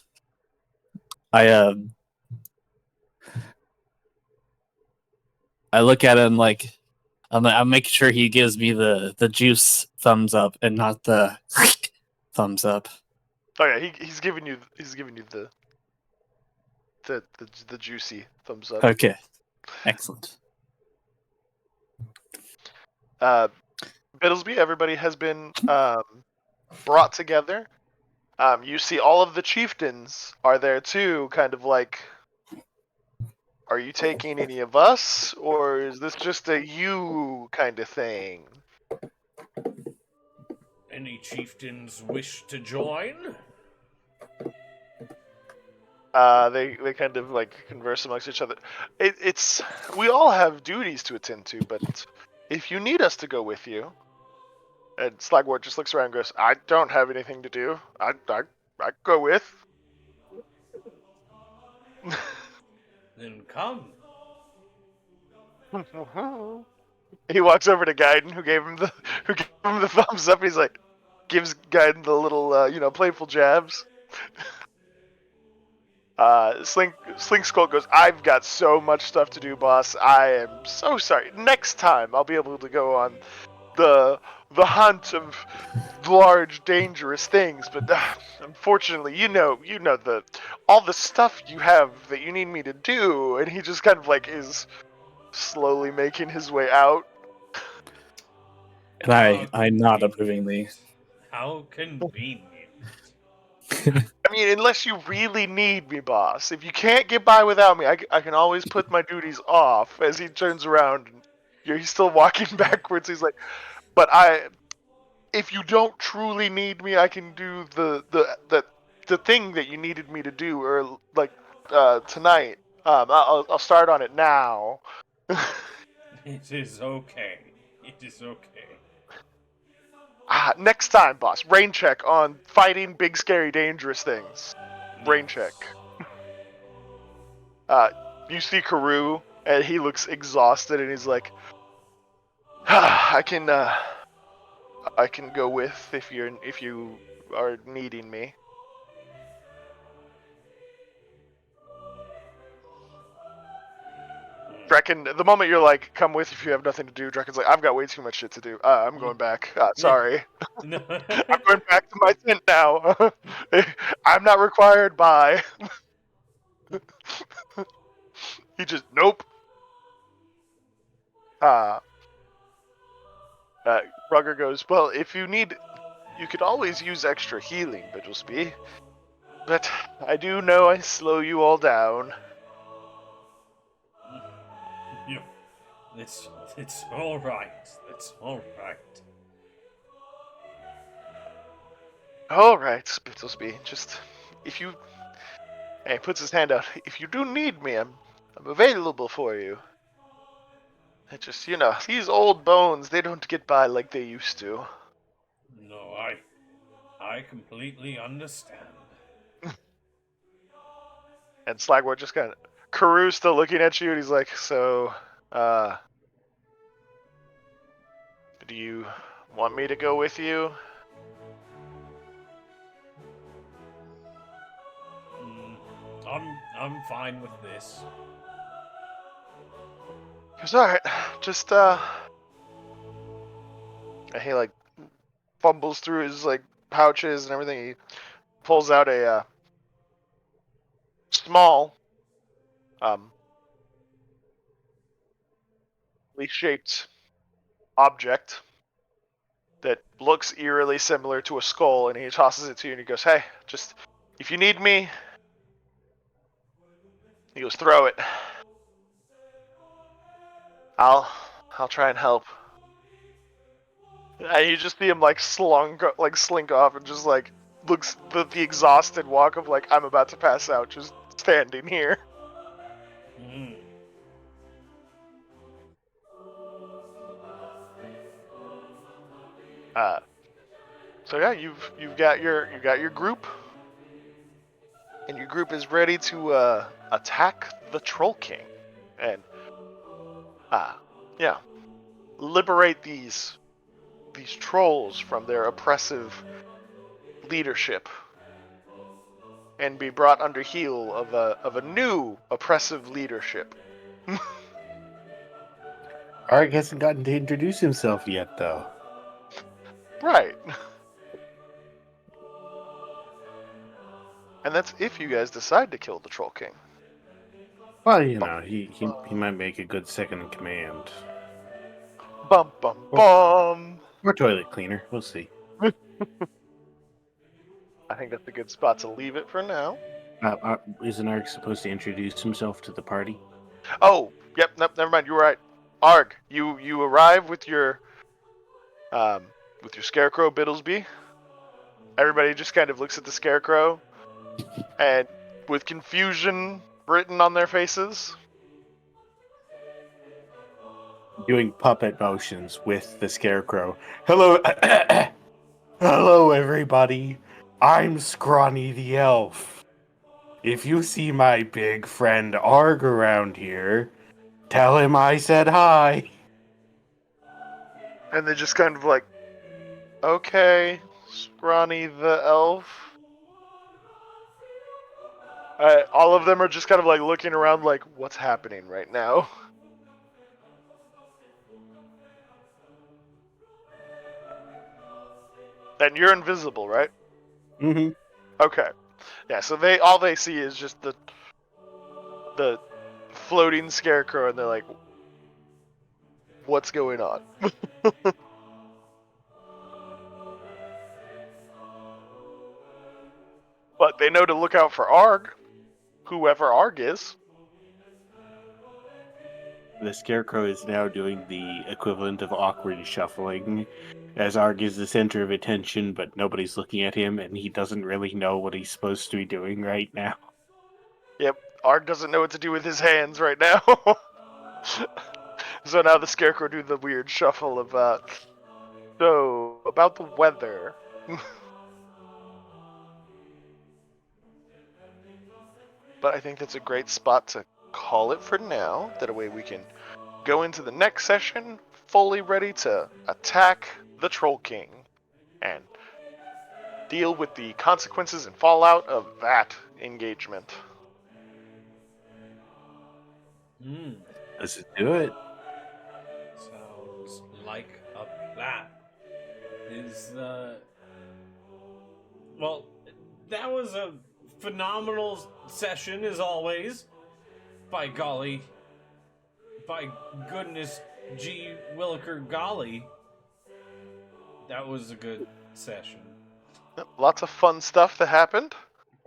look at him like I'm making sure he gives me the juice thumbs up and not the thumbs up. Oh yeah, he's giving you the juicy thumbs up. Okay. Excellent. Bittlesbee, everybody has been brought together. You see all of the chieftains are there too, kind of like, are you taking any of us, or is this just a you kind of thing? Any chieftains wish to join? They kind of like converse amongst each other. It's we all have duties to attend to, but if you need us to go with you, and Slagwort just looks around and goes, "I don't have anything to do. I go with." Then come. He walks over to Gaiden, who gave him the thumbs up. He's like, gives Gaiden the little playful jabs. Slink Skull goes, "I've got so much stuff to do, boss. I am so sorry. Next time I'll be able to go on the hunt of large, dangerous things. But unfortunately, you know the all the stuff you have that you need me to do." And he just kind of like is slowly making his way out. And I nod approvingly. How convenient. I mean, unless you really need me, boss. If you can't get by without me, I can always put my duties off. As he turns around, and he's still walking backwards. He's like, "But if you don't truly need me, I can do the thing that you needed me to do, or like tonight. I'll start on it now." It is okay. It is okay. Next time, boss. Rain check on fighting big, scary, dangerous things. Rain check. You see Karoo, and he looks exhausted, and he's like, I can go with if you are needing me." Draken, the moment you're like, "Come with if you have nothing to do," Draken's like, "I've got way too much shit to do. I'm going back. Sorry. No. I'm going back to my tent now. I'm not required by." He just, nope. Rugger goes, "Well, if you need, you could always use extra healing, Bittlesbee. But I do know I slow you all down." Yeah. It's all right. It's all right. "All right, Bittlesbee. Just if you," and he puts his hand out, "if you do need me, I'm available for you. It just, these old bones, they don't get by like they used to." No, I completely understand. And Slagwort just kind of, Karoo's still looking at you, and he's like, "So, do you want me to go with you?" I'm fine with this. He goes, "All right, just and he like fumbles through his like pouches and everything. He pulls out a small, shaped object that looks eerily similar to a skull, and he tosses it to you, and he goes, "Hey, just if you need me," he goes, "throw it. I'll try and help." And you just see him like slink off, and just like looks the exhausted walk of like, "I'm about to pass out, just standing here." Mm. So yeah, you've got your group, and your group is ready to attack the Troll King, and yeah, liberate these trolls from their oppressive leadership, and be brought under heel of a new oppressive leadership. Argh hasn't gotten to introduce himself yet, though. Right. And that's if you guys decide to kill the Troll King. Well, he might make a good second in command. Bum bum bum. Or toilet cleaner. We'll see. I think that's a good spot to leave it for now. Isn't Argh supposed to introduce himself to the party? Oh, yep, nope, never mind. You were right. Argh, you arrive with your scarecrow Bittlesbee. Everybody just kind of looks at the scarecrow, and with confusion written on their faces. Doing puppet motions with the scarecrow. Hello, hello, everybody. I'm Scrawny the elf. If you see my big friend Argh around here, tell him I said hi. And they just kind of like, okay, Scrawny the elf. All of them are just kind of like looking around like, what's happening right now? And you're invisible, right? Mm-hmm. Okay. Yeah, so all they see is just the floating scarecrow, and they're like, what's going on? But they know to look out for Argh, whoever Argh is. The scarecrow is now doing the equivalent of awkward shuffling, as Argh is the center of attention, but nobody's looking at him, and he doesn't really know what he's supposed to be doing right now. Yep, Argh doesn't know what to do with his hands right now. So now the scarecrow do the weird shuffle of, so, about the weather. But I think that's a great spot to call it for now. That way we can go into the next session fully ready to attack the Troll King and deal with the consequences and fallout of that engagement. Let's do it. Sounds like a plan. Well, that was a phenomenal session as always. By golly. By goodness, gee williker golly. That was a good session. Lots of fun stuff that happened.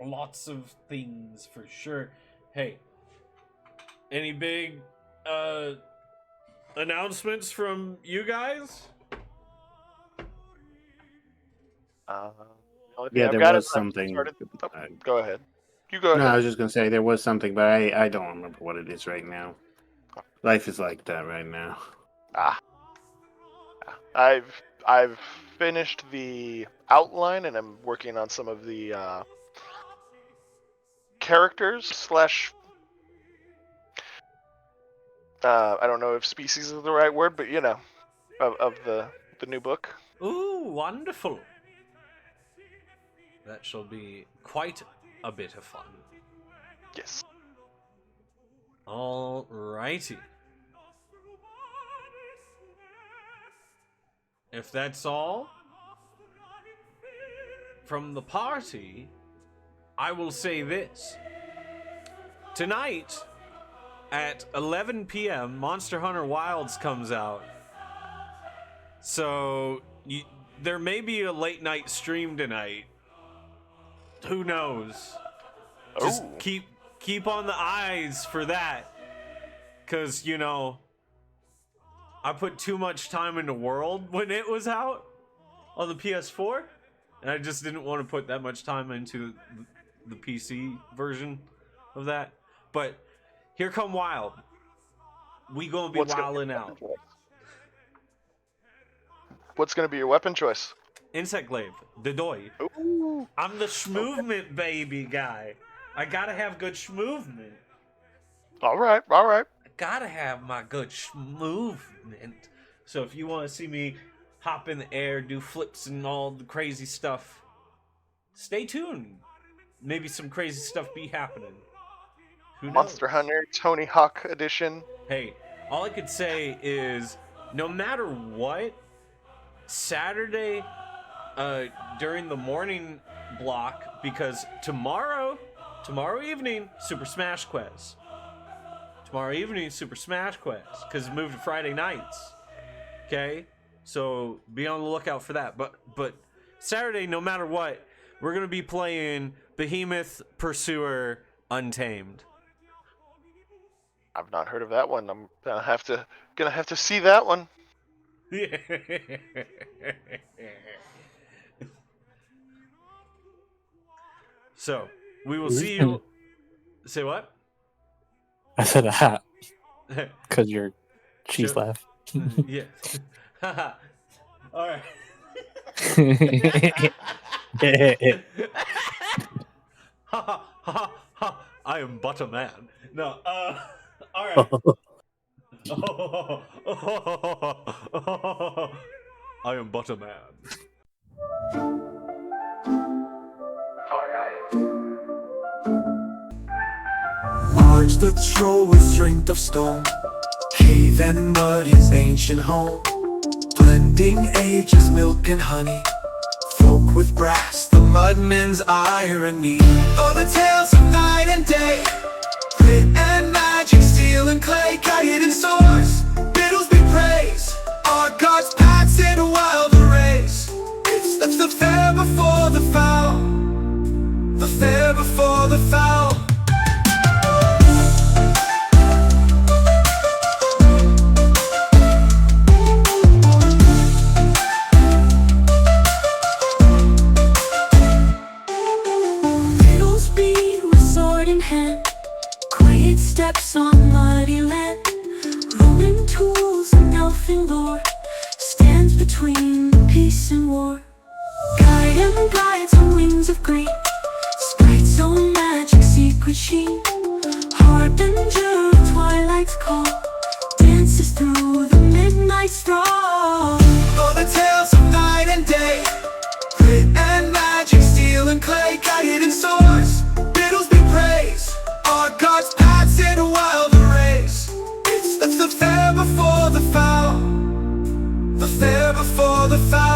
Lots of things for sure. Hey, any big announcements from you guys? Yeah, there was something. Go ahead. You go ahead. No, I was just gonna say there was something, but I don't remember what it is right now. Life is like that right now. I've finished the outline, and I'm working on some of the characters slash. I don't know if species is the right word, but you know, of the new book. Ooh, wonderful. That shall be quite a bit of fun. Yes. Alrighty. If that's all from the party, I will say this. Tonight, at 11 p.m., Monster Hunter Wilds comes out. So, there may be a late night stream tonight. Who knows? Just keep on the eyes for that. Because, you know, I put too much time into World when it was out on the PS4. And I just didn't want to put that much time into the PC version of that. But here come Wild. We gonna be wilding out. What's gonna be your weapon choice? Insect Glaive, the doy. Ooh. I'm the schmovement baby guy. I gotta have good schmovement. All right. I gotta have my good schmovement. So if you want to see me hop in the air, do flips and all the crazy stuff, stay tuned. Maybe some crazy stuff be happening. Who knows? Monster Hunter Tony Hawk edition. Hey, all I could say is, no matter what, Saturday, during the morning block, because tomorrow evening, Super Smash Quest. Tomorrow evening, Super Smash Quest, because it moved to Friday nights. Okay? So be on the lookout for that. But Saturday, no matter what, we're gonna be playing Behemoth Pursuer Untamed. I've not heard of that one. I'm gonna have to see that one. Yeah. So we will see you. Say what? I said a hat because your cheese Sure. laugh. Yeah. All right. Ha ha ha! I am but a man. No. All right. I am but a man. Argh the troll with strength of stone, cave and mud his ancient home, blending ages, milk and honey, folk with brass, the mudmen's irony. Oh, the tales of night and day, grit and magic, steel and clay, guided in swords, Bittlesbee praise, Argh's paths in a wild arrays. It's the fair before the foul, the fair before the foul. Quiet steps on muddy land, Roman tools and elfin lore, stands between peace and war. Guide and glides on wings of green, sprite's own magic, secret sheen, harbinger of twilight's call, dances through the midnight straw. Oh, the tales of night and day, grit and magic, steel and clay, guided in swords, Bittlesbee praise, Argh's paths in a wild arrays. It's the fair before the foul, the fair before the foul.